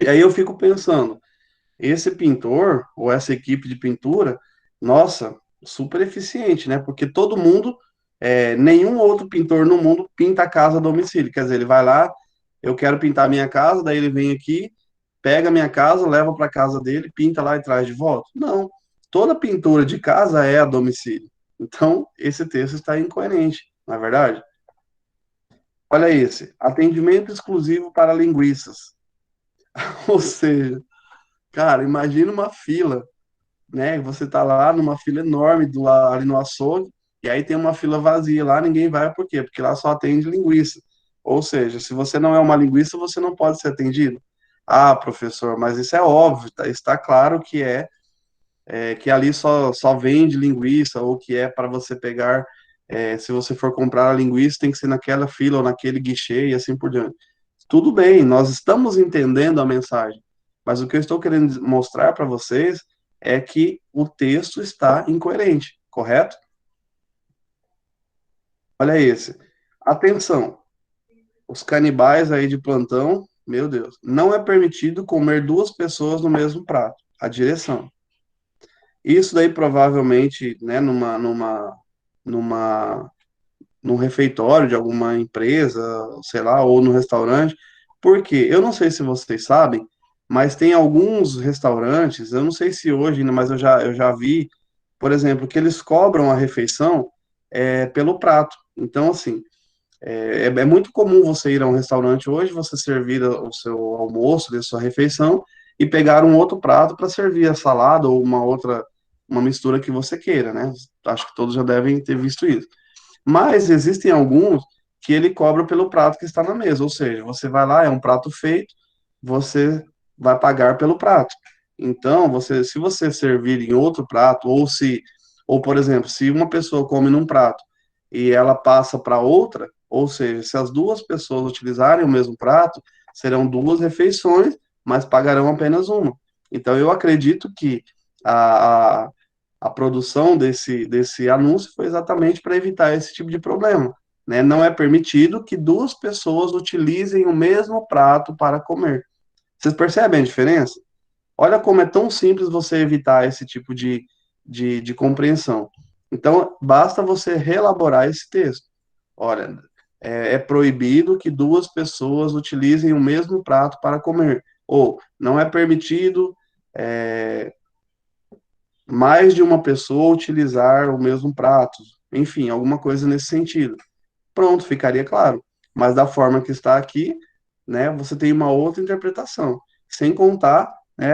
E aí eu fico pensando, esse pintor ou essa equipe de pintura, nossa, super eficiente, né? Porque todo mundo, nenhum outro pintor no mundo pinta a casa a domicílio. Quer dizer, ele vai lá, eu quero pintar a minha casa, daí ele vem aqui, pega a minha casa, leva para casa dele, pinta lá e traz de volta. Não, toda pintura de casa é a domicílio. Então, esse texto está incoerente, não é verdade? Olha esse, atendimento exclusivo para linguiças. Ou seja, cara, imagina uma fila, né? Você tá lá numa fila enorme ali no açougue, e aí tem uma fila vazia lá, ninguém vai, por quê? Porque lá só atende linguiça. Ou seja, se você não é uma linguiça, você não pode ser atendido. Ah, professor, mas isso é óbvio, está claro que que ali só vende linguiça, ou que é para você pegar, se você for comprar a linguiça, tem que ser naquela fila ou naquele guichê e assim por diante. Tudo bem, nós estamos entendendo a mensagem, mas o que eu estou querendo mostrar para vocês é que o texto está incoerente, correto? Olha esse. Atenção, os canibais aí de plantão, meu Deus, não é permitido comer duas pessoas no mesmo prato. A direção. Isso daí provavelmente, né, numa, num refeitório de alguma empresa, sei lá, ou no restaurante. Porque eu não sei se vocês sabem, mas tem alguns restaurantes, eu não sei se hoje ainda, mas eu já vi, por exemplo, que eles cobram a refeição pelo prato. Então, assim, é muito comum você ir a um restaurante hoje, você servir o seu almoço, a sua refeição, e pegar um outro prato para servir a salada ou uma mistura que você queira, né? Acho que todos já devem ter visto isso. Mas existem alguns que ele cobra pelo prato que está na mesa, ou seja, você vai lá, é um prato feito, você vai pagar pelo prato. Então, se você servir em outro prato, ou por exemplo, se uma pessoa come num prato e ela passa para outra, ou seja, se as duas pessoas utilizarem o mesmo prato, serão duas refeições, mas pagarão apenas uma. Então, eu acredito que a, a produção desse anúncio foi exatamente para evitar esse tipo de problema, né? Não é permitido que duas pessoas utilizem o mesmo prato para comer. Vocês percebem a diferença? Olha como é tão simples você evitar esse tipo de compreensão. Então, basta você reelaborar esse texto. Olha, é proibido que duas pessoas utilizem o mesmo prato para comer. Ou, não é permitido mais de uma pessoa utilizar o mesmo prato. Enfim, alguma coisa nesse sentido. Pronto, ficaria claro. Mas da forma que está aqui, né, você tem uma outra interpretação. Sem contar, né,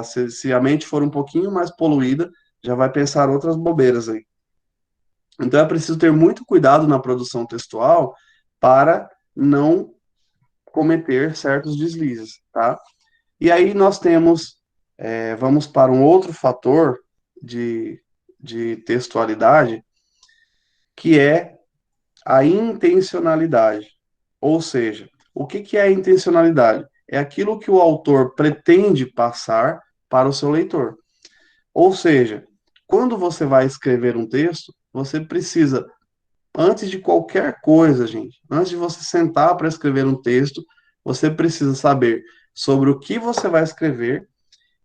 se a mente for um pouquinho mais poluída, já vai pensar outras bobeiras aí. Então é preciso ter muito cuidado na produção textual para não cometer certos deslizes, tá? E aí nós temos, vamos para um outro fator de textualidade, que é a intencionalidade. Ou seja, o que é a intencionalidade? É aquilo que o autor pretende passar para o seu leitor. Ou seja, quando você vai escrever um texto, você precisa, antes de qualquer coisa, gente, antes de você sentar para escrever um texto, você precisa saber sobre o que você vai escrever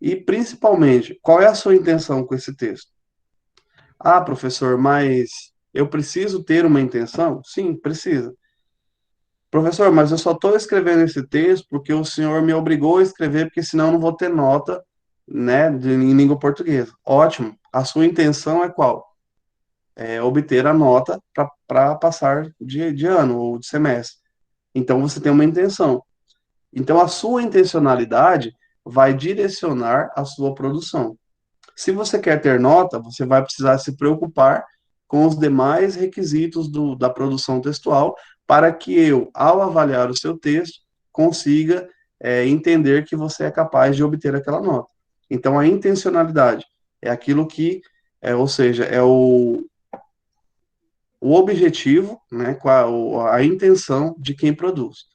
e, principalmente, qual é a sua intenção com esse texto. Ah, professor, mas eu preciso ter uma intenção? Sim, precisa. Professor, mas eu só estou escrevendo esse texto porque o senhor me obrigou a escrever, porque senão eu não vou ter nota, né, em língua portuguesa. Ótimo. A sua intenção é qual? É obter a nota para passar de ano ou de semestre. Então você tem uma intenção. Então a sua intencionalidade vai direcionar a sua produção. Se você quer ter nota, você vai precisar se preocupar com os demais requisitos da produção textual para que eu, ao avaliar o seu texto, consiga entender que você é capaz de obter aquela nota. Então, a intencionalidade é aquilo que, ou seja, é o objetivo, né, com a intenção de quem produz.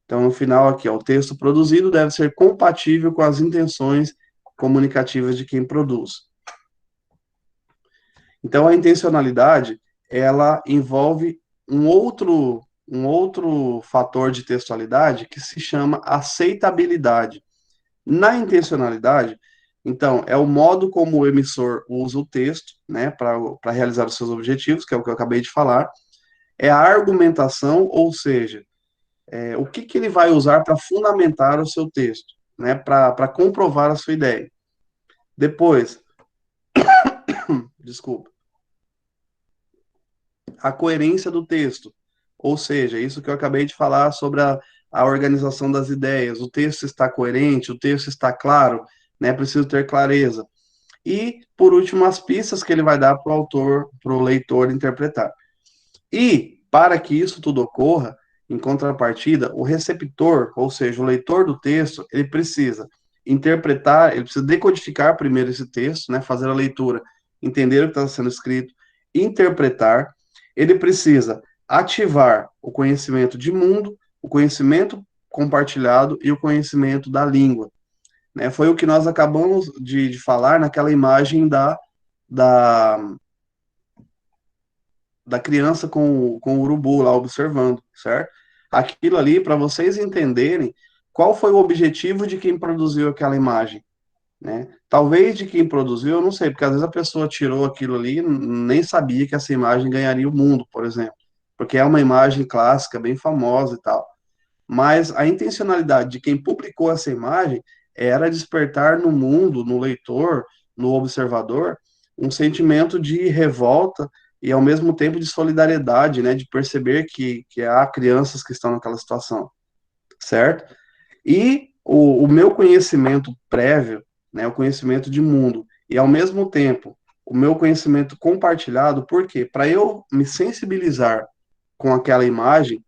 Então, no final aqui, ó, o texto produzido deve ser compatível com as intenções comunicativas de quem produz. Então, a intencionalidade, ela envolve um outro fator de textualidade que se chama aceitabilidade. Na intencionalidade, então, é o modo como o emissor usa o texto, né, para realizar os seus objetivos, que é o que eu acabei de falar, é a argumentação, ou seja, o que ele vai usar para fundamentar o seu texto, né, para comprovar a sua ideia. Depois, desculpa, a coerência do texto, ou seja, isso que eu acabei de falar sobre a organização das ideias, o texto está coerente, o texto está claro, né, preciso ter clareza. E, por último, as pistas que ele vai dar para o autor, para o leitor interpretar. E, para que isso tudo ocorra, em contrapartida, o receptor, ou seja, o leitor do texto, ele precisa interpretar, ele precisa decodificar primeiro esse texto, né, fazer a leitura, entender o que está sendo escrito, interpretar, ele precisa ativar o conhecimento de mundo, o conhecimento compartilhado e o conhecimento da língua. Né? Foi o que nós acabamos de falar naquela imagem da criança com o urubu lá observando, certo? Aquilo ali, para vocês entenderem qual foi o objetivo de quem produziu aquela imagem, né? Talvez de quem produziu, eu não sei, porque às vezes a pessoa tirou aquilo ali, nem sabia que essa imagem ganharia o mundo, por exemplo, porque é uma imagem clássica, bem famosa e tal. Mas a intencionalidade de quem publicou essa imagem era despertar no mundo, no leitor, no observador, um sentimento de revolta e ao mesmo tempo de solidariedade, né, de perceber que há crianças que estão naquela situação, certo? E o meu conhecimento prévio, né, o conhecimento de mundo, e ao mesmo tempo o meu conhecimento compartilhado, por quê? Para eu me sensibilizar com aquela imagem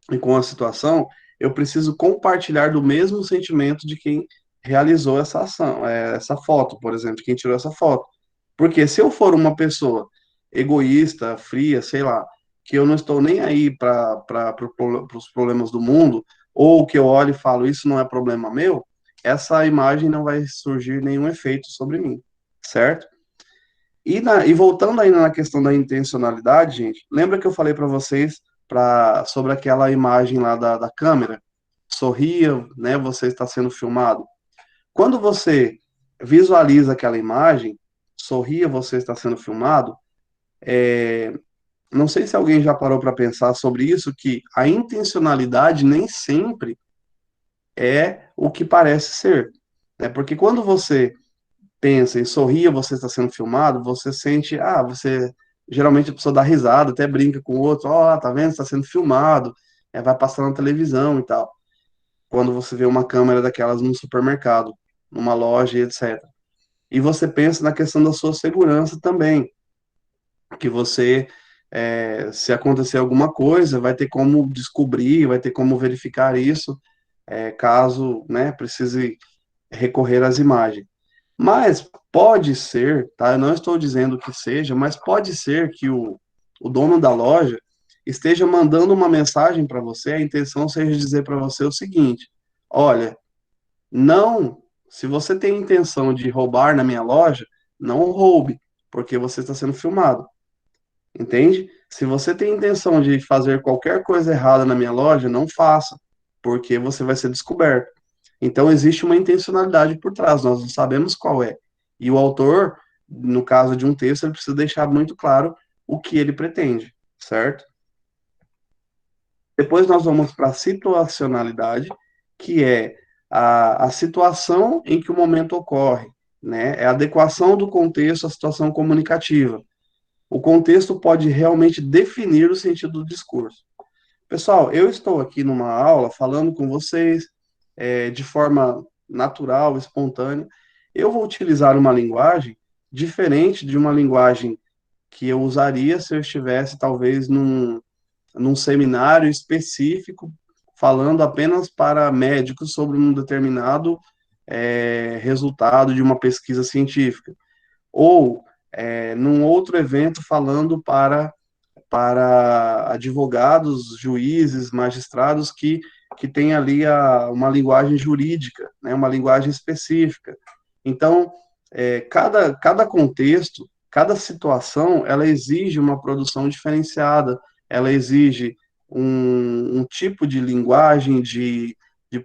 e com a situação, eu preciso compartilhar do mesmo sentimento de quem realizou essa ação, essa foto, por exemplo, de quem tirou essa foto. Porque se eu for uma pessoa egoísta, fria, sei lá, que eu não estou nem aí para os problemas do mundo, ou que eu olho e falo, isso não é problema meu, essa imagem não vai surgir nenhum efeito sobre mim, certo? E voltando ainda na questão da intencionalidade, gente, lembra que eu falei para vocês sobre aquela imagem lá da câmera? Sorria, né? Você está sendo filmado. Quando você visualiza aquela imagem, sorria, você está sendo filmado, não sei se alguém já parou para pensar sobre isso, que a intencionalidade nem sempre é o que parece ser. Né? Porque quando você pensa em sorria, você está sendo filmado, você sente, geralmente a pessoa dá risada, até brinca com o outro, tá vendo, está sendo filmado, vai passar na televisão e tal. Quando você vê uma câmera daquelas num supermercado, numa loja e etc. E você pensa na questão da sua segurança também, que você, se acontecer alguma coisa, vai ter como descobrir, vai ter como verificar isso, caso, né, precise recorrer às imagens. Mas pode ser, tá? Eu não estou dizendo que seja, mas pode ser que o dono da loja esteja mandando uma mensagem para você, a intenção seja dizer para você o seguinte: olha, não, se você tem intenção de roubar na minha loja, não roube, porque você está sendo filmado, entende? Se você tem intenção de fazer qualquer coisa errada na minha loja, não faça, porque você vai ser descoberto. Então, existe uma intencionalidade por trás, nós não sabemos qual é. E o autor, no caso de um texto, ele precisa deixar muito claro o que ele pretende, certo? Depois nós vamos para a situacionalidade, que é a situação em que o momento ocorre, né? É a adequação do contexto à situação comunicativa. O contexto pode realmente definir o sentido do discurso. Pessoal, eu estou aqui numa aula falando com vocês de forma natural, espontânea. Eu vou utilizar uma linguagem diferente de uma linguagem que eu usaria se eu estivesse, talvez, num seminário específico, falando apenas para médicos sobre um determinado resultado de uma pesquisa científica. Ou num outro evento falando para advogados, juízes, magistrados que têm ali uma linguagem jurídica, né, uma linguagem específica. Então, cada contexto, cada situação, ela exige uma produção diferenciada, ela exige um tipo de linguagem de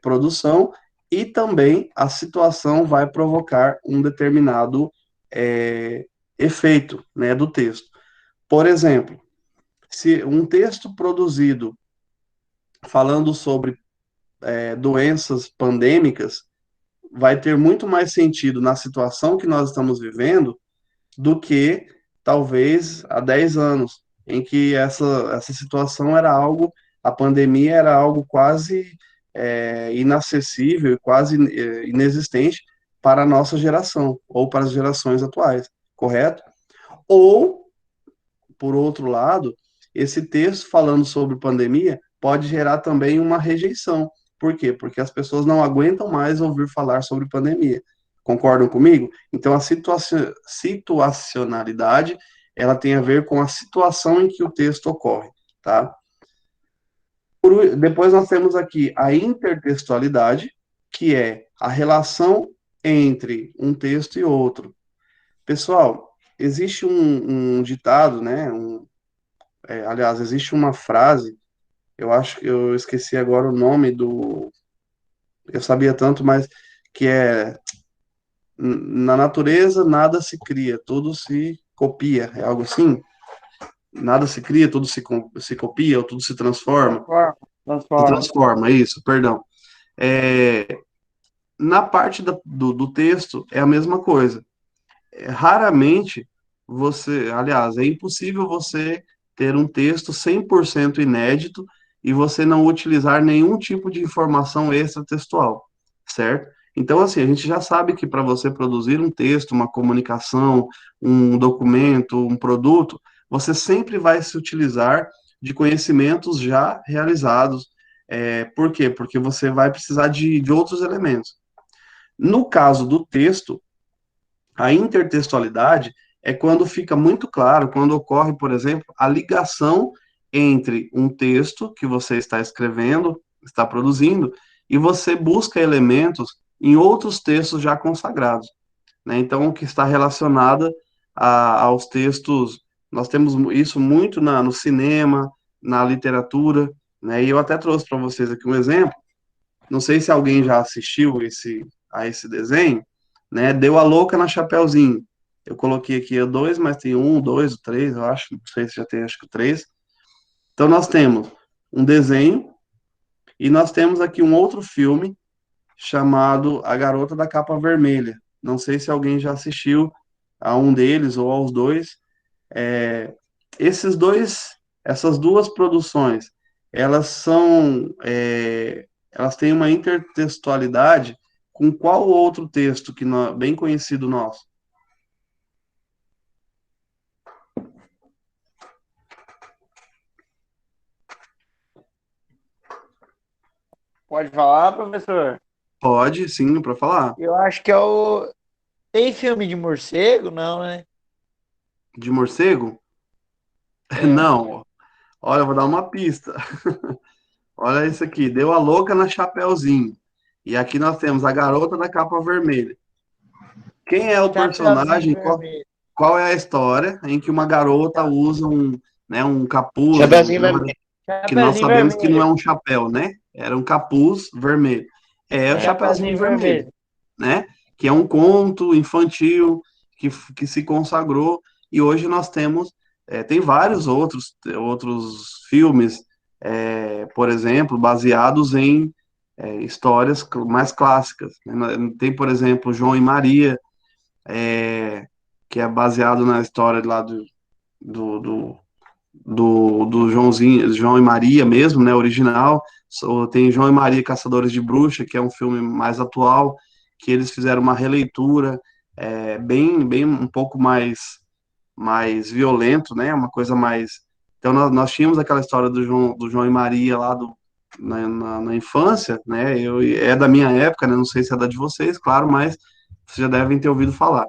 produção e também a situação vai provocar um determinado efeito, né, do texto. Por exemplo, se um texto produzido falando sobre doenças pandêmicas vai ter muito mais sentido na situação que nós estamos vivendo do que talvez há 10 anos, em que essa situação era algo, a pandemia era algo quase inacessível, quase inexistente para a nossa geração, ou para as gerações atuais, correto? Ou, por outro lado, esse texto falando sobre pandemia pode gerar também uma rejeição. Por quê? Porque as pessoas não aguentam mais ouvir falar sobre pandemia. Concordam comigo? Então, a situacionalidade, ela tem a ver com a situação em que o texto ocorre, tá? Depois nós temos aqui a intertextualidade, que é a relação entre um texto e outro. Pessoal, existe um ditado, né? Aliás, existe uma frase, eu acho que eu esqueci agora o nome eu sabia tanto, mas que na natureza nada se cria, tudo se copia, é algo assim? Nada se cria, tudo se copia, ou tudo se transforma. Se transforma, isso, perdão. Na parte do texto é a mesma coisa. Raramente aliás, é impossível você ter um texto 100% inédito e você não utilizar nenhum tipo de informação extratextual, certo? Então, assim, a gente já sabe que para você produzir um texto, uma comunicação, um documento, um produto, você sempre vai se utilizar de conhecimentos já realizados. Por quê? Porque você vai precisar de outros elementos. No caso do texto, a intertextualidade é quando fica muito claro, quando ocorre, por exemplo, a ligação entre um texto que você está escrevendo, está produzindo, e você busca elementos em outros textos já consagrados, né? Então, que está relacionada aos textos. Nós temos isso muito no cinema, na literatura, né? E eu até trouxe para vocês aqui um exemplo. Não sei se alguém já assistiu a esse desenho, né? Deu a louca na Chapeuzinho. Eu coloquei aqui o 2, mas tem um, dois, o 3, eu acho. Não sei se já tem, acho que o 3. Então, nós temos um desenho e nós temos aqui um outro filme chamado A Garota da Capa Vermelha. Não sei se alguém já assistiu a um deles ou aos dois. É, essas duas produções, elas têm uma intertextualidade com qual outro texto bem conhecido nosso?
Pode falar, professor?
Pode, sim, para falar.
Eu acho que é o. Tem filme de morcego? Não, né?
De morcego?
É.
Não. Olha, eu vou dar uma pista. Olha isso aqui, deu a louca na Chapeuzinho. E aqui nós temos a garota da capa vermelha. Quem é o
Chapeuzinho
personagem?
vermelho.
Qual é a história em que uma garota usa um capuz,
Chapeuzinho vermelho.
que nós
Chapeuzinho
sabemos que não é
vermelho.
um chapéu, né? Era um capuz vermelho. É o Chapeuzinho
Chapeuzinho
Vermelho,
vermelho.
né? Que é um conto infantil que se consagrou e hoje nós temos tem vários outros filmes, por exemplo, baseados em histórias mais clássicas. Tem, por exemplo, João e Maria, que é baseado na história lá do, do, do Joãozinho, João e Maria mesmo, né, original. Tem João e Maria Caçadores de Bruxa, que é um filme mais atual, que eles fizeram uma releitura bem um pouco mais violento, né, uma coisa mais... Então, nós tínhamos aquela história do João e Maria lá na infância, né, é da minha época, né, não sei se é da de vocês, claro, mas vocês já devem ter ouvido falar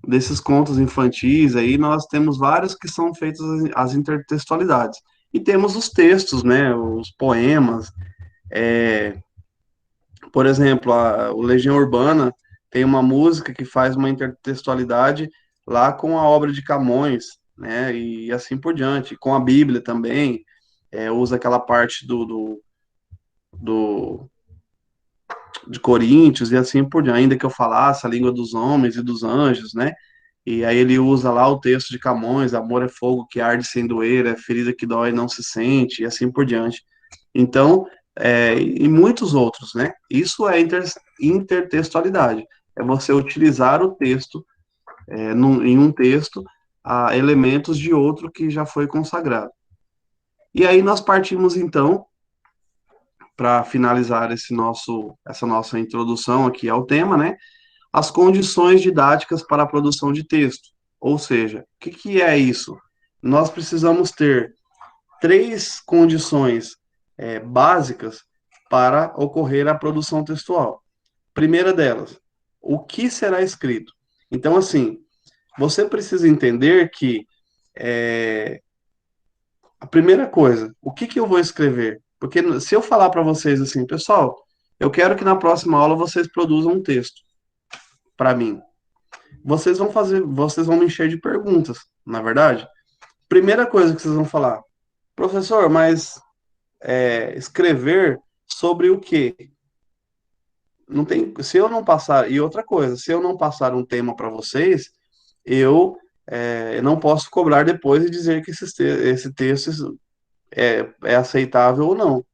desses contos infantis aí, nós temos vários que são feitos as intertextualidades. E temos os textos, né, os poemas, por exemplo, o Legião Urbana tem uma música que faz uma intertextualidade lá com a obra de Camões, né, e assim por diante, com a Bíblia também, usa aquela parte do de Coríntios e assim por diante, ainda que eu falasse a língua dos homens e dos anjos, né, e aí ele usa lá o texto de Camões, amor é fogo que arde sem doer, é ferida que dói e não se sente, e assim por diante. Então, e muitos outros, né? Isso é intertextualidade. É você utilizar o texto, em um texto, a elementos de outro que já foi consagrado. E aí nós partimos, então, para finalizar essa nossa introdução aqui ao tema, né? As condições didáticas para a produção de texto. Ou seja, o que é isso? Nós precisamos ter três condições básicas para ocorrer a produção textual. Primeira delas, o que será escrito? Então, assim, você precisa entender que a primeira coisa, o que eu vou escrever? Porque se eu falar para vocês assim, pessoal, eu quero que na próxima aula vocês produzam um texto para mim. Vocês vão me encher de perguntas, na verdade. Primeira coisa que vocês vão falar, professor, mas escrever sobre o quê? Não tem, se eu não passar, e outra coisa, se eu não passar um tema para vocês, eu não posso cobrar depois e dizer que esse texto é aceitável ou não.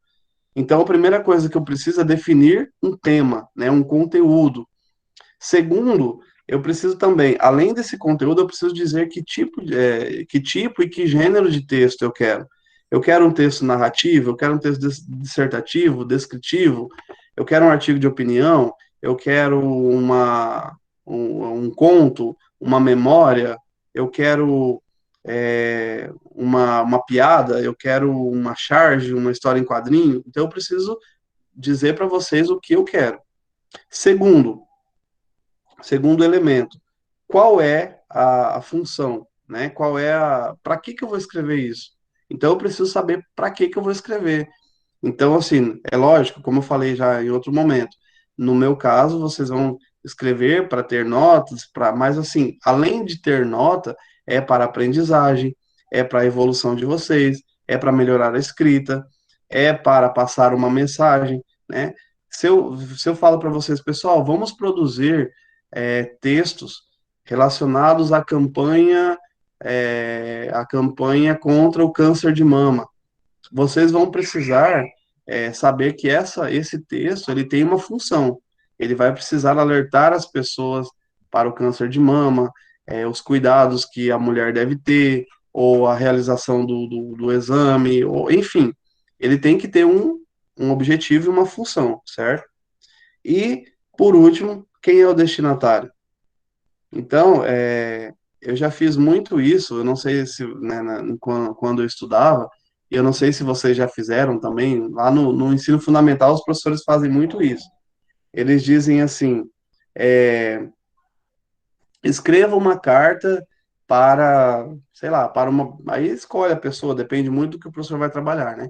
Então, a primeira coisa que eu preciso é definir um tema, né, um conteúdo. Segundo, eu preciso também, além desse conteúdo, eu preciso dizer que tipo e que gênero de texto eu quero. Eu quero um texto narrativo, eu quero um texto dissertativo, descritivo, eu quero um artigo de opinião, eu quero um conto, uma memória, eu quero uma piada, eu quero uma charge, uma história em quadrinho. Então, eu preciso dizer para vocês o que eu quero. Segundo elemento, qual é a função, né? Para que eu vou escrever isso? Então eu preciso saber para que eu vou escrever. Então, assim, é lógico, como eu falei já em outro momento, no meu caso, vocês vão escrever para ter notas, mas assim, além de ter nota, é para aprendizagem, é para a evolução de vocês, é para melhorar a escrita, é para passar uma mensagem, né? Se eu falo para vocês, pessoal, vamos produzir textos relacionados à campanha contra o câncer de mama, vocês vão precisar saber que esse texto ele tem uma função. Ele vai precisar alertar as pessoas para o câncer de mama, os cuidados que a mulher deve ter, ou a realização do exame, ou, enfim, ele tem que ter um objetivo e uma função, certo? E, por último, quem é o destinatário? Então, eu já fiz muito isso, eu não sei se, né, quando eu estudava, e eu não sei se vocês já fizeram também, lá no ensino fundamental os professores fazem muito isso. Eles dizem assim, é, escreva uma carta para, sei lá, aí escolhe a pessoa, depende muito do que o professor vai trabalhar, né?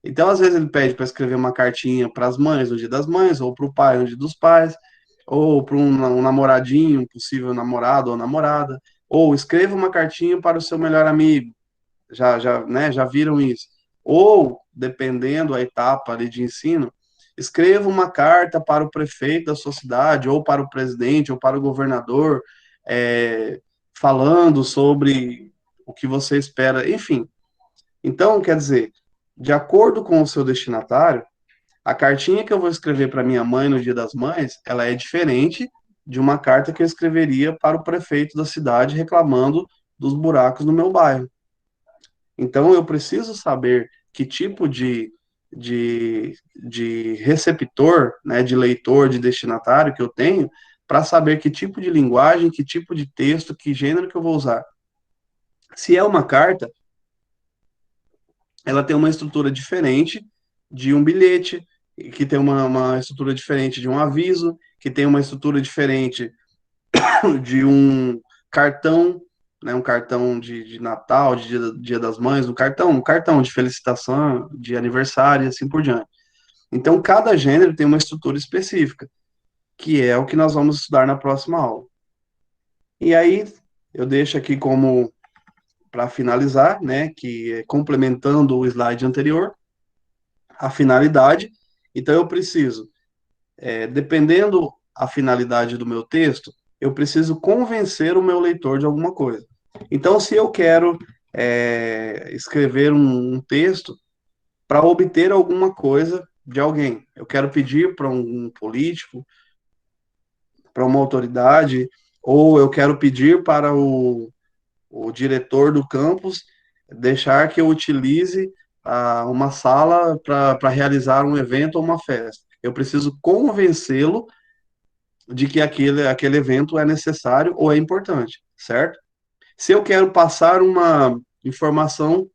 Então, às vezes, ele pede para escrever uma cartinha para as mães no Dia das Mães, ou para o pai no Dia dos Pais, ou para um namoradinho, um possível namorado ou namorada, ou escreva uma cartinha para o seu melhor amigo. Já viram isso? Ou, dependendo da etapa ali de ensino, escreva uma carta para o prefeito da sua cidade, ou para o presidente, ou para o governador, falando sobre o que você espera, enfim. Então, quer dizer, de acordo com o seu destinatário, a cartinha que eu vou escrever para minha mãe no Dia das Mães, ela é diferente de uma carta que eu escreveria para o prefeito da cidade reclamando dos buracos no meu bairro. Então, eu preciso saber que tipo de receptor, né, de leitor, de destinatário que eu tenho, para saber que tipo de linguagem, que tipo de texto, que gênero que eu vou usar. Se é uma carta, ela tem uma estrutura diferente de um bilhete, que tem uma estrutura diferente de um aviso, que tem uma estrutura diferente de um cartão, né, um cartão de Natal, de Dia das Mães, um cartão de felicitação, de aniversário e assim por diante. Então, cada gênero tem uma estrutura específica, que é o que nós vamos estudar na próxima aula. E aí, eu deixo aqui como para finalizar, né, que é complementando o slide anterior, a finalidade. Então, eu preciso, dependendo a finalidade do meu texto, eu preciso convencer o meu leitor de alguma coisa. Então, se eu quero escrever um texto para obter alguma coisa de alguém, eu quero pedir para um político, para uma autoridade, ou eu quero pedir para o diretor do campus deixar que eu utilize uma sala para realizar um evento ou uma festa. Eu preciso convencê-lo de que aquele evento é necessário ou é importante, certo? Se eu quero passar uma informação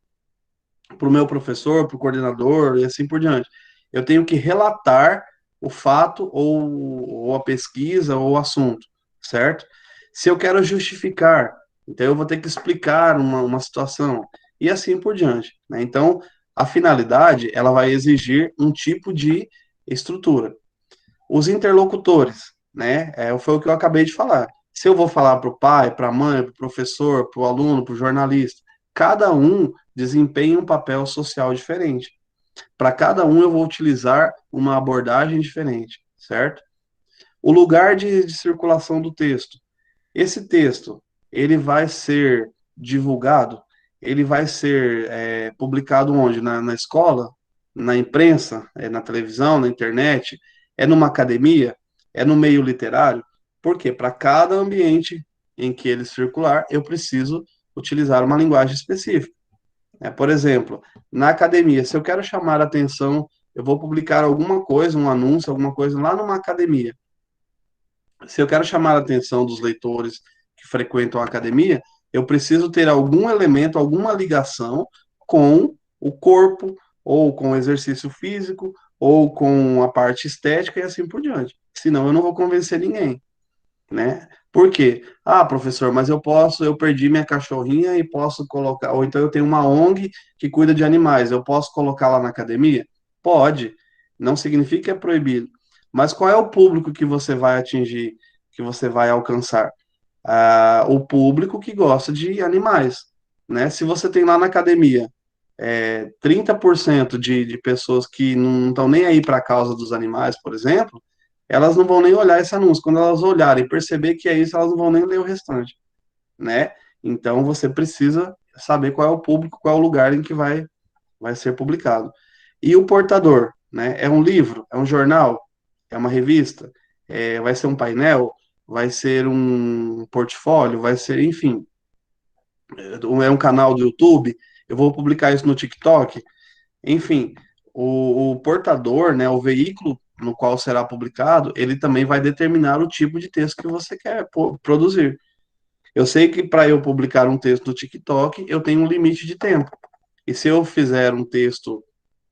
para o meu professor, para o coordenador e assim por diante, eu tenho que relatar o fato ou a pesquisa ou o assunto, certo? Se eu quero justificar, então eu vou ter que explicar uma situação e assim por diante, né? Então, a finalidade, ela vai exigir um tipo de estrutura. Os interlocutores, né? Foi o que eu acabei de falar. Se eu vou falar para o pai, para a mãe, para o professor, para o aluno, para o jornalista, cada um desempenha um papel social diferente. Para cada um eu vou utilizar uma abordagem diferente, certo? O lugar de circulação do texto. Esse texto, ele vai ser divulgado, ele vai ser publicado onde? Na escola? Na imprensa? Na televisão? Na internet? É numa academia? É no meio literário? Por quê? Para cada ambiente em que ele circular, eu preciso utilizar uma linguagem específica. Por exemplo, na academia, se eu quero chamar a atenção, eu vou publicar alguma coisa, um anúncio, alguma coisa lá numa academia. Se eu quero chamar a atenção dos leitores que frequentam a academia, eu preciso ter algum elemento, alguma ligação com o corpo, ou com o exercício físico, ou com a parte estética e assim por diante. Senão eu não vou convencer ninguém, né? Por quê? Ah, professor, mas eu perdi minha cachorrinha e posso colocar, ou então eu tenho uma ONG que cuida de animais, eu posso colocar lá na academia? Pode, não significa que é proibido, Mas qual é o público que você vai atingir, que você vai alcançar? O público que gosta de animais, né? Se você tem lá na academia 30% de pessoas que não estão nem aí para a causa dos animais, por exemplo, elas não vão nem olhar esse anúncio. Quando elas olharem e perceber que é isso, elas não vão nem ler o restante, né? Então você precisa saber qual é o público, qual é o lugar em que vai ser publicado. E o portador, né? É um livro, é um jornal, é uma revista, vai ser um painel, vai ser um portfólio, vai ser, enfim, é um canal do YouTube, eu vou publicar isso no TikTok, enfim, o portador, né, o veículo no qual será publicado, ele também vai determinar o tipo de texto que você quer produzir. Eu sei que para eu publicar um texto no TikTok, eu tenho um limite de tempo. E se eu fizer um texto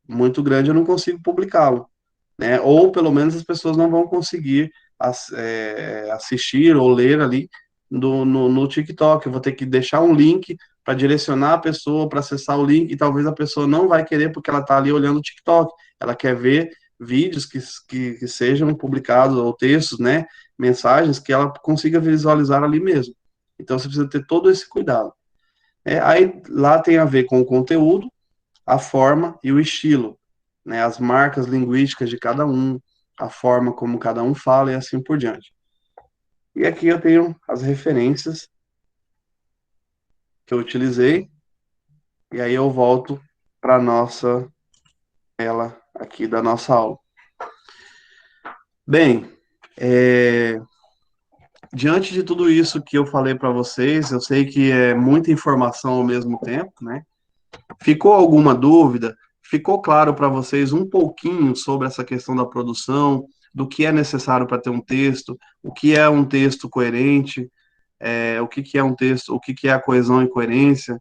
muito grande, eu não consigo publicá-lo, né? Ou pelo menos as pessoas não vão conseguir assistir ou ler ali no TikTok. Eu vou ter que deixar um link para direcionar a pessoa para acessar o link, e talvez a pessoa não vai querer porque ela está ali olhando o TikTok. Ela quer ver vídeos que sejam publicados, ou textos, né? Mensagens que ela consiga visualizar ali mesmo. Então você precisa ter todo esse cuidado. Aí lá tem a ver com o conteúdo, a forma e o estilo, né? As marcas linguísticas de cada um, a forma como cada um fala e assim por diante. E aqui eu tenho as referências que eu utilizei, e aí eu volto para a nossa tela aqui da nossa aula. Bem, diante de tudo isso que eu falei para vocês, eu sei que é muita informação ao mesmo tempo, né? Ficou alguma dúvida? Ficou claro para vocês um pouquinho sobre essa questão da produção, do que é necessário para ter um texto, o que é um texto coerente, o que é um texto, o que é a coesão e coerência,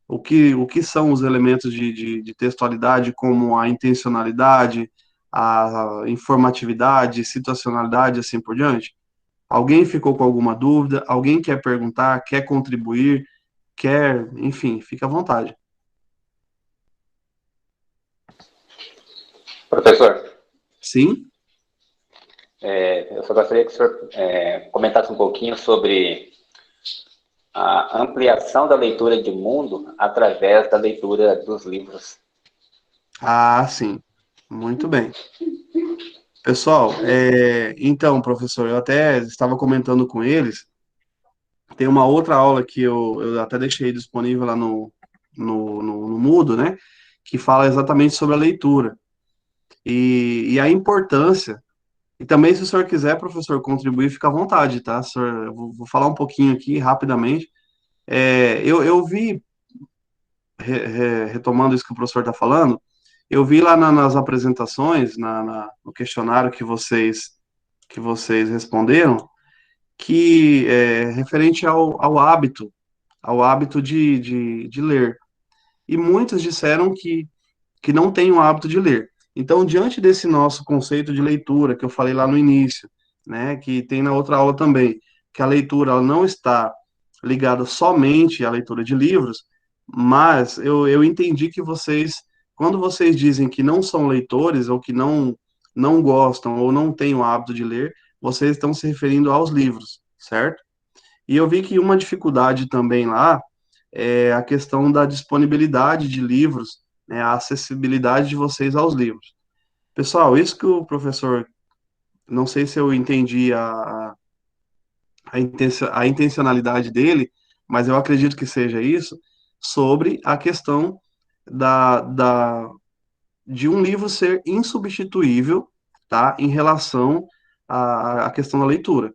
o que são os elementos de textualidade, como a intencionalidade, a informatividade, situacionalidade, assim por diante? Alguém ficou com alguma dúvida? Alguém quer perguntar, quer contribuir, enfim, fica à vontade.
Professor,
Sim?
eu só gostaria que o senhor comentasse um pouquinho sobre a ampliação da leitura de mundo através da leitura dos livros.
Ah, sim. Muito bem. Pessoal, então, professor, eu até estava comentando com eles, tem uma outra aula que eu até deixei disponível lá no Moodle, né? Que fala exatamente sobre a leitura. E a importância. E também, se o senhor quiser, professor, contribuir, fica à vontade, tá? Senhor, eu vou falar um pouquinho aqui, rapidamente. Eu vi, retomando isso que o professor está falando, eu vi lá nas apresentações, no questionário que vocês responderam, que é referente ao hábito de ler. E muitos disseram que não têm o hábito de ler. Então, diante desse nosso conceito de leitura, que eu falei lá no início, né, que tem na outra aula também, que a leitura ela não está ligada somente à leitura de livros, mas eu entendi que vocês, quando vocês dizem que não são leitores, ou que não gostam, ou não têm o hábito de ler, vocês estão se referindo aos livros, certo? E eu vi que uma dificuldade também lá é a questão da disponibilidade de livros, né, a acessibilidade de vocês aos livros. Pessoal, isso que o professor, não sei se eu entendi a intencionalidade dele, mas eu acredito que seja isso, sobre a questão de um livro ser insubstituível, tá, em relação à questão da leitura.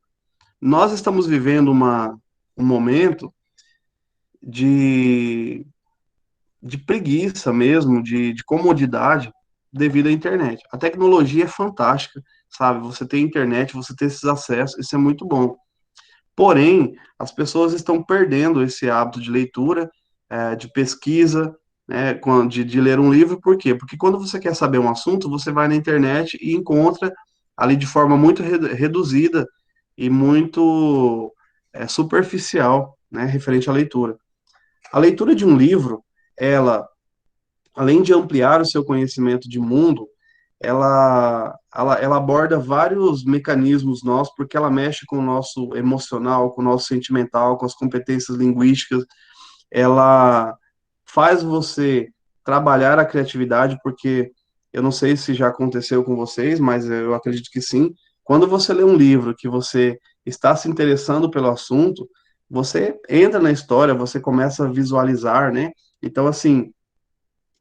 Nós estamos vivendo um momento de, de preguiça mesmo, de comodidade, devido à internet. A tecnologia é fantástica, sabe? Você tem internet, você tem esses acessos, isso é muito bom. Porém, as pessoas estão perdendo esse hábito de leitura, de pesquisa, né, de ler um livro. Por quê? Porque quando você quer saber um assunto, você vai na internet e encontra ali de forma muito reduzida e muito superficial, né, referente à leitura. A leitura de um livro, ela, além de ampliar o seu conhecimento de mundo, ela aborda vários mecanismos nossos, porque ela mexe com o nosso emocional, com o nosso sentimental, com as competências linguísticas, ela faz você trabalhar a criatividade, porque eu não sei se já aconteceu com vocês, mas eu acredito que sim. Quando você lê um livro que você está se interessando pelo assunto, você entra na história, você começa a visualizar, né? Então, assim,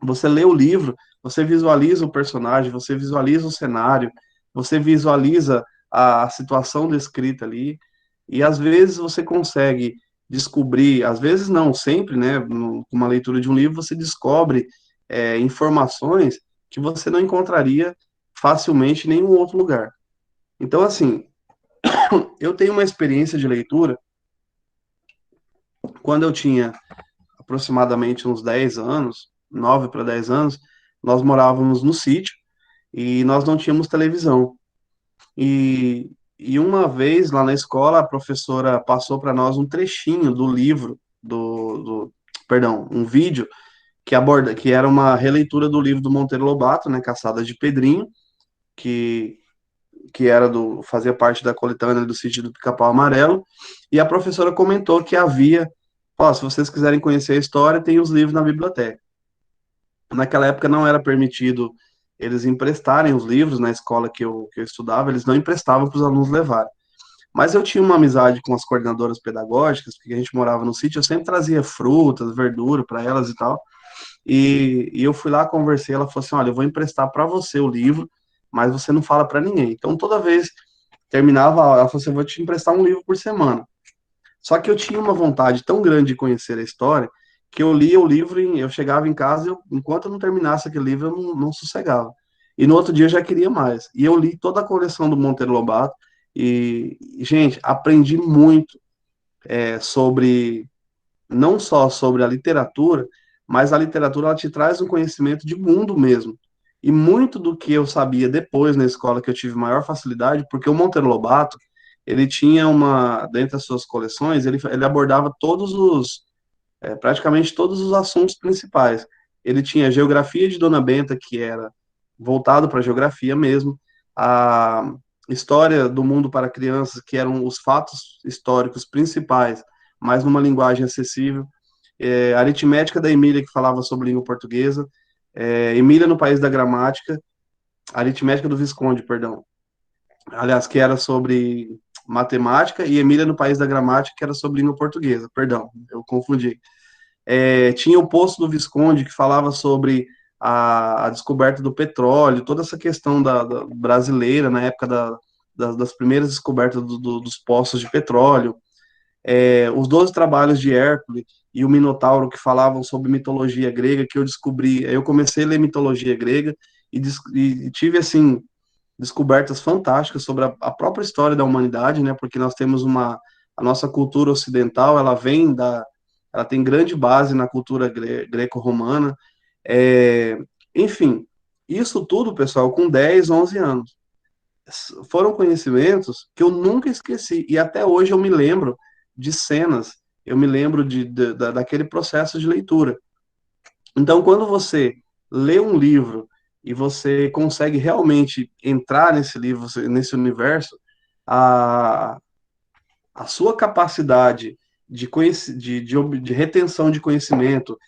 você lê o livro, você visualiza o personagem, você visualiza o cenário, você visualiza a situação descrita ali, e às vezes você consegue descobrir, às vezes não, sempre, né, numa leitura de um livro, você descobre informações que você não encontraria facilmente em nenhum outro lugar. Então, assim, eu tenho uma experiência de leitura quando eu tinha aproximadamente uns 10 anos, 9 para 10 anos, nós morávamos no sítio e nós não tínhamos televisão. E uma vez lá na escola, a professora passou para nós um trechinho do livro, perdão, um vídeo que era uma releitura do livro do Monteiro Lobato, né, Caçada de Pedrinho, que, fazia parte da coletânea do Sítio do Pica-Pau Amarelo, e a professora comentou que havia, ó, se vocês quiserem conhecer a história, tem os livros na biblioteca. Naquela época não era permitido eles emprestarem os livros na escola que eu estudava, eles não emprestavam para os alunos levarem. Mas eu tinha uma amizade com as coordenadoras pedagógicas, porque a gente morava no sítio, eu sempre trazia frutas, verdura para elas e tal. E eu fui lá, conversei, ela falou assim: olha, eu vou emprestar para você o livro, mas você não fala para ninguém. Então toda vez terminava a aula, ela falou assim: eu vou te emprestar um livro por semana. Só que eu tinha uma vontade tão grande de conhecer a história que eu lia o livro, eu chegava em casa, enquanto eu não terminasse aquele livro, eu não sossegava. E no outro dia eu já queria mais. E eu li toda a coleção do Monteiro Lobato gente, aprendi muito sobre, não só sobre a literatura, mas a literatura ela te traz um conhecimento de mundo mesmo. E muito do que eu sabia depois na escola, que eu tive maior facilidade, porque o Monteiro Lobato, ele tinha dentre as suas coleções, ele abordava praticamente todos os assuntos principais. Ele tinha a Geografia de Dona Benta, que era voltado para a geografia mesmo, a História do Mundo para Crianças, que eram os fatos históricos principais, mas numa linguagem acessível, a Aritmética da Emília, que falava sobre língua portuguesa, Emília no País da Gramática, a Aritmética do Visconde, perdão, aliás, que era sobre matemática, e Emília no País da Gramática, que era sobre língua portuguesa, perdão, eu confundi. Tinha o Poço do Visconde, que falava sobre a descoberta do petróleo, toda essa questão da brasileira, na época das primeiras descobertas dos poços de petróleo, os 12 trabalhos de Hércules e o Minotauro, que falavam sobre mitologia grega, que eu descobri, eu comecei a ler mitologia grega e tive, assim, descobertas fantásticas sobre a própria história da humanidade, né, porque nós temos a nossa cultura ocidental, ela tem grande base na cultura greco-romana, enfim, isso tudo, pessoal, com 10, 11 anos. Foram conhecimentos que eu nunca esqueci, e até hoje eu me lembro de cenas, eu me lembro daquele processo de leitura. Então, quando você lê um livro e você consegue realmente entrar nesse livro, nesse universo, a, a sua capacidade de retenção de conhecimento,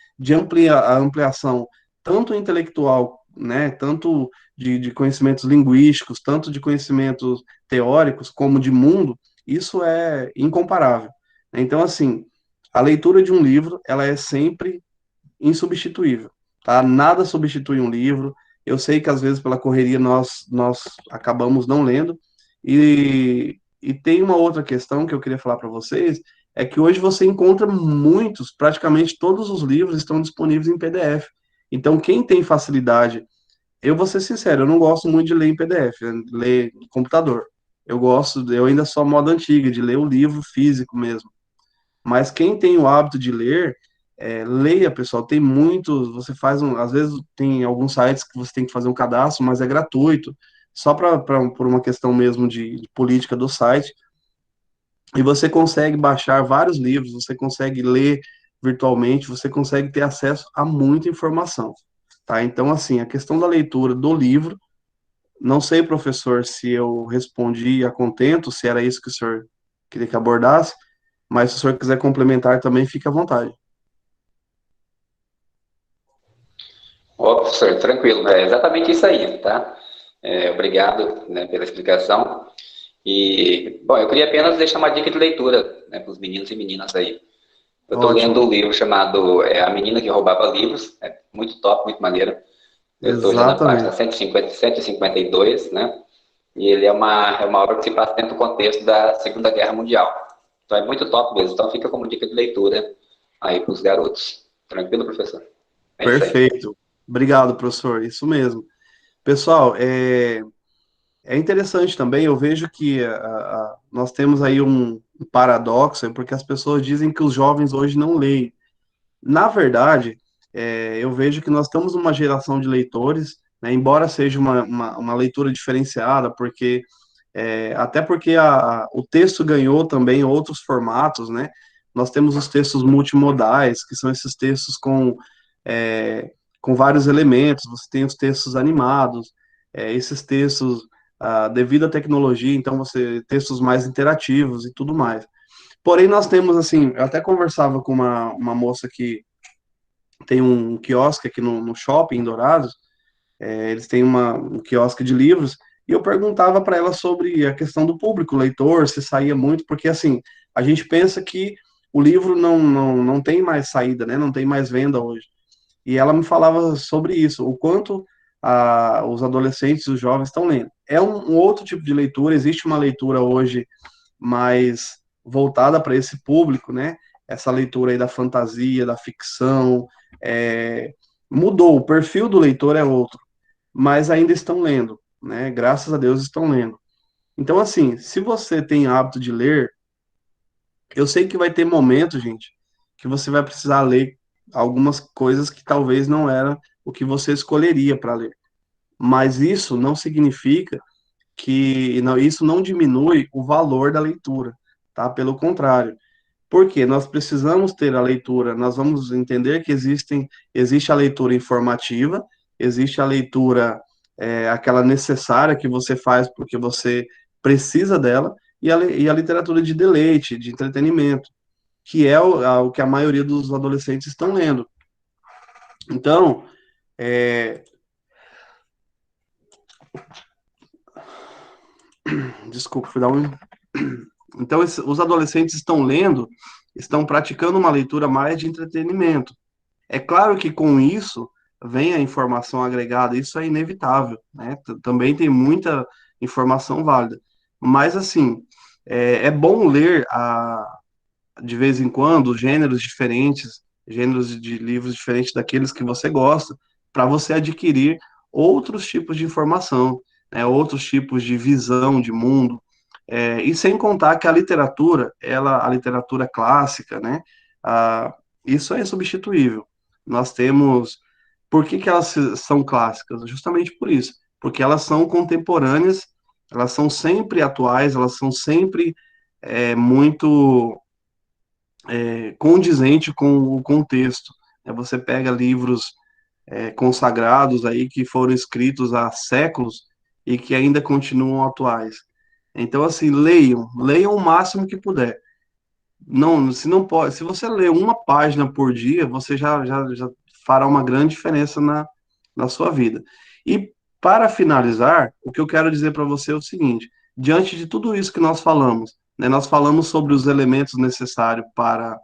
a ampliação tanto intelectual, né, tanto de conhecimentos linguísticos, tanto de conhecimentos teóricos, como de mundo, isso é incomparável. Então, assim, a leitura de um livro, ela é sempre insubstituível, tá? Nada substitui um livro. Eu sei que às vezes pela correria nós acabamos não lendo, e tem uma outra questão que eu queria falar para vocês, é que hoje você encontra praticamente todos os livros estão disponíveis em PDF. Então, quem tem facilidade, eu vou ser sincero, eu não gosto muito de ler em PDF, ler em computador. Eu ainda sou a moda antiga, de ler o livro físico mesmo. Mas quem tem o hábito de ler, leia, pessoal. Tem muitos, às vezes tem alguns sites que você tem que fazer um cadastro, mas é gratuito, só por uma questão mesmo de política do site. E você consegue baixar vários livros, você consegue ler virtualmente, você consegue ter acesso a muita informação, tá? Então, assim, a questão da leitura do livro Não sei, professor, se eu respondi a contento, se era isso que o senhor queria que abordasse, mas se o senhor quiser complementar também, fique à vontade.
Ó, professor, tranquilo, é exatamente isso aí, tá? Obrigado, né, pela explicação. E, bom, eu queria apenas deixar uma dica de leitura, né, para os meninos e meninas aí. Eu estou lendo
Ótimo,
um livro chamado A Menina que Roubava Livros, é muito top, muito maneiro. Eu estou já na página
exatamente.
150, 152, né? E ele é uma obra que se passa dentro do contexto da Segunda Guerra Mundial. Então é muito top mesmo. Então fica como dica de leitura aí para os garotos. Tranquilo, professor? É isso aí.
Perfeito. Obrigado, professor. Isso mesmo. Pessoal, é interessante também, eu vejo que nós temos aí um paradoxo, porque as pessoas dizem que os jovens hoje não leem. Na verdade, eu vejo que nós estamos uma geração de leitores, né, embora seja uma leitura diferenciada, porque até porque o texto ganhou também outros formatos, né? Nós temos os textos multimodais, que são esses textos é, com vários elementos, você tem os textos animados, esses textos, devido à tecnologia, então você, textos mais interativos e tudo mais. Porém, nós temos, assim, eu até conversava com uma moça que tem um quiosque aqui no shopping, em Dourados, eles têm um quiosque de livros, e eu perguntava para ela sobre a questão do público, leitor, se saía muito, porque assim, a gente pensa que o livro não tem mais saída, né? Não tem mais venda hoje. E ela me falava sobre isso, o quanto os adolescentes, os jovens estão lendo. É um outro tipo de leitura, existe uma leitura hoje mais voltada para esse público, né? Essa leitura aí da fantasia, da ficção, mudou, o perfil do leitor é outro, mas ainda estão lendo, né? Graças a Deus estão lendo. Então, assim, se você tem hábito de ler, eu sei que vai ter momentos, gente, que você vai precisar ler algumas coisas que talvez não era o que você escolheria para ler. Mas isso não significa que não, isso não diminui o valor da leitura, tá? Pelo contrário. Porque nós precisamos ter a leitura, nós vamos entender que existe a leitura informativa, existe a leitura aquela necessária que você faz porque você precisa dela, e a literatura de deleite, de entretenimento, que é o que a maioria dos adolescentes estão lendo. Então, é, desculpa, fui dar um. Então, os adolescentes estão lendo, estão praticando uma leitura mais de entretenimento. É claro que com isso vem a informação agregada, isso é inevitável, né? Também tem muita informação válida. Mas, assim, é bom ler de vez em quando gêneros diferentes, gêneros de livros diferentes daqueles que você gosta, para você adquirir outros tipos de informação, né? Outros tipos de visão de mundo. E sem contar que a literatura, a literatura clássica, né? Ah, isso é insubstituível. Nós temos. Por que elas são clássicas? Justamente por isso. Porque elas são contemporâneas, elas são sempre atuais, elas são sempre muito condizente com o contexto. Você pega livros consagrados aí que foram escritos há séculos e que ainda continuam atuais. Então, assim, leiam o máximo que puder. Não, se não pode, se você ler uma página por dia, você já fará uma grande diferença na sua vida. E para finalizar, o que eu quero dizer para você é o seguinte: diante de tudo isso que nós falamos, né, nós falamos sobre os elementos necessários para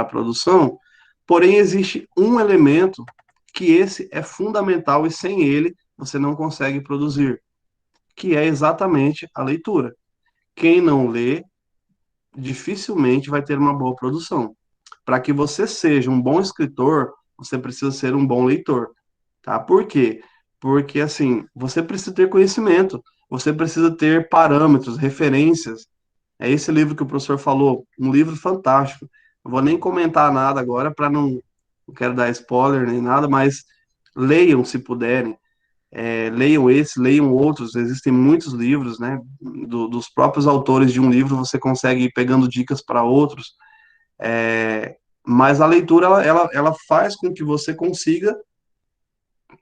a produção, porém existe um elemento que esse é fundamental e sem ele você não consegue produzir, que é exatamente a leitura. Quem não lê dificilmente vai ter uma boa produção. Para que você seja um bom escritor, você precisa ser um bom leitor, tá? Por quê? Porque, assim, você precisa ter conhecimento, você precisa ter parâmetros, referências. É esse livro que o professor falou, um livro fantástico. Não vou nem comentar nada agora para não quero dar spoiler nem nada, mas leiam se puderem. Leiam esse, leiam outros, existem muitos livros, né? Dos próprios autores de um livro, você consegue ir pegando dicas para outros. Mas a leitura, ela faz com que você consiga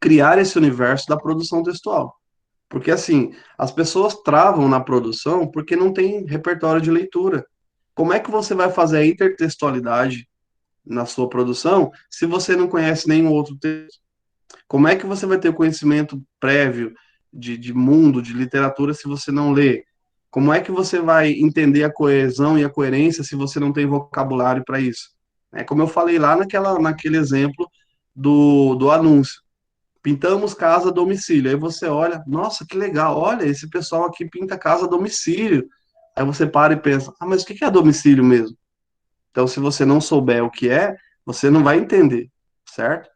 criar esse universo da produção textual. Porque, assim, as pessoas travam na produção porque não tem repertório de leitura. Como é que você vai fazer a intertextualidade na sua produção se você não conhece nenhum outro texto? Como é que você vai ter conhecimento prévio de mundo, de literatura, se você não lê? Como é que você vai entender a coesão e a coerência se você não tem vocabulário para isso? É como eu falei lá naquele exemplo do anúncio. Pintamos casa a domicílio. Aí você olha, nossa, que legal, olha, esse pessoal aqui pinta casa a domicílio. Aí você para e pensa, ah, mas o que é domicílio mesmo? Então, se você não souber o que é, você não vai entender, certo?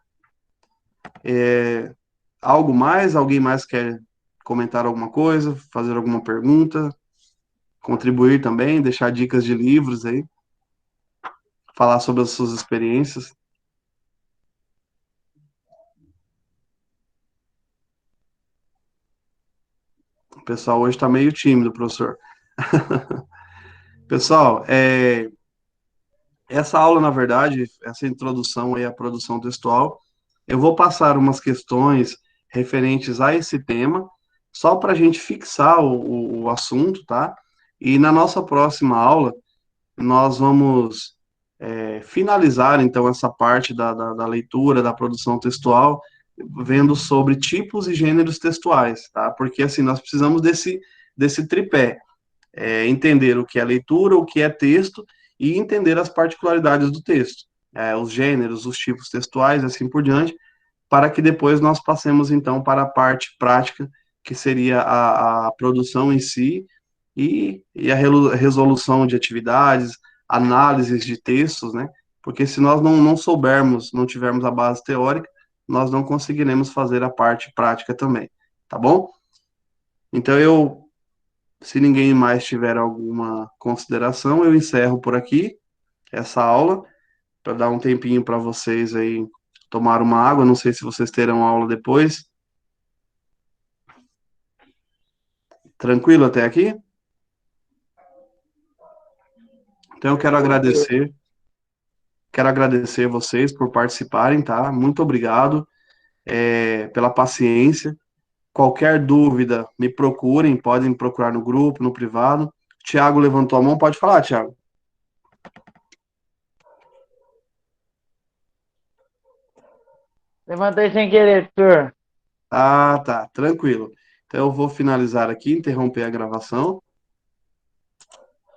Algo mais? Alguém mais quer comentar alguma coisa, fazer alguma pergunta, contribuir também, deixar dicas de livros aí, falar sobre as suas experiências? O pessoal hoje está meio tímido, professor. Pessoal, essa aula, na verdade, essa introdução aí à produção textual, eu vou passar umas questões referentes a esse tema, só para a gente fixar o assunto, tá? E na nossa próxima aula, nós vamos finalizar, então, essa parte da leitura, da produção textual, vendo sobre tipos e gêneros textuais, tá? Porque, assim, nós precisamos desse tripé, entender o que é leitura, o que é texto, e entender as particularidades do texto, os gêneros, os tipos textuais, assim por diante, para que depois nós passemos, então, para a parte prática, que seria a produção em si, e a resolução de atividades, análises de textos, né? Porque se nós não soubermos, não tivermos a base teórica, nós não conseguiremos fazer a parte prática também, tá bom? Então, se ninguém mais tiver alguma consideração, eu encerro por aqui essa aula, para dar um tempinho para vocês aí tomar uma água. Não sei se vocês terão aula depois. Tranquilo até aqui? Então, eu quero agradecer vocês por participarem, tá? Muito obrigado, pela paciência. Qualquer dúvida, me procurem, podem me procurar no grupo, no privado. Tiago levantou a mão, pode falar, Tiago.
Levantei sem querer, professor.
Ah, tá, tranquilo. Então eu vou finalizar aqui, interromper a gravação.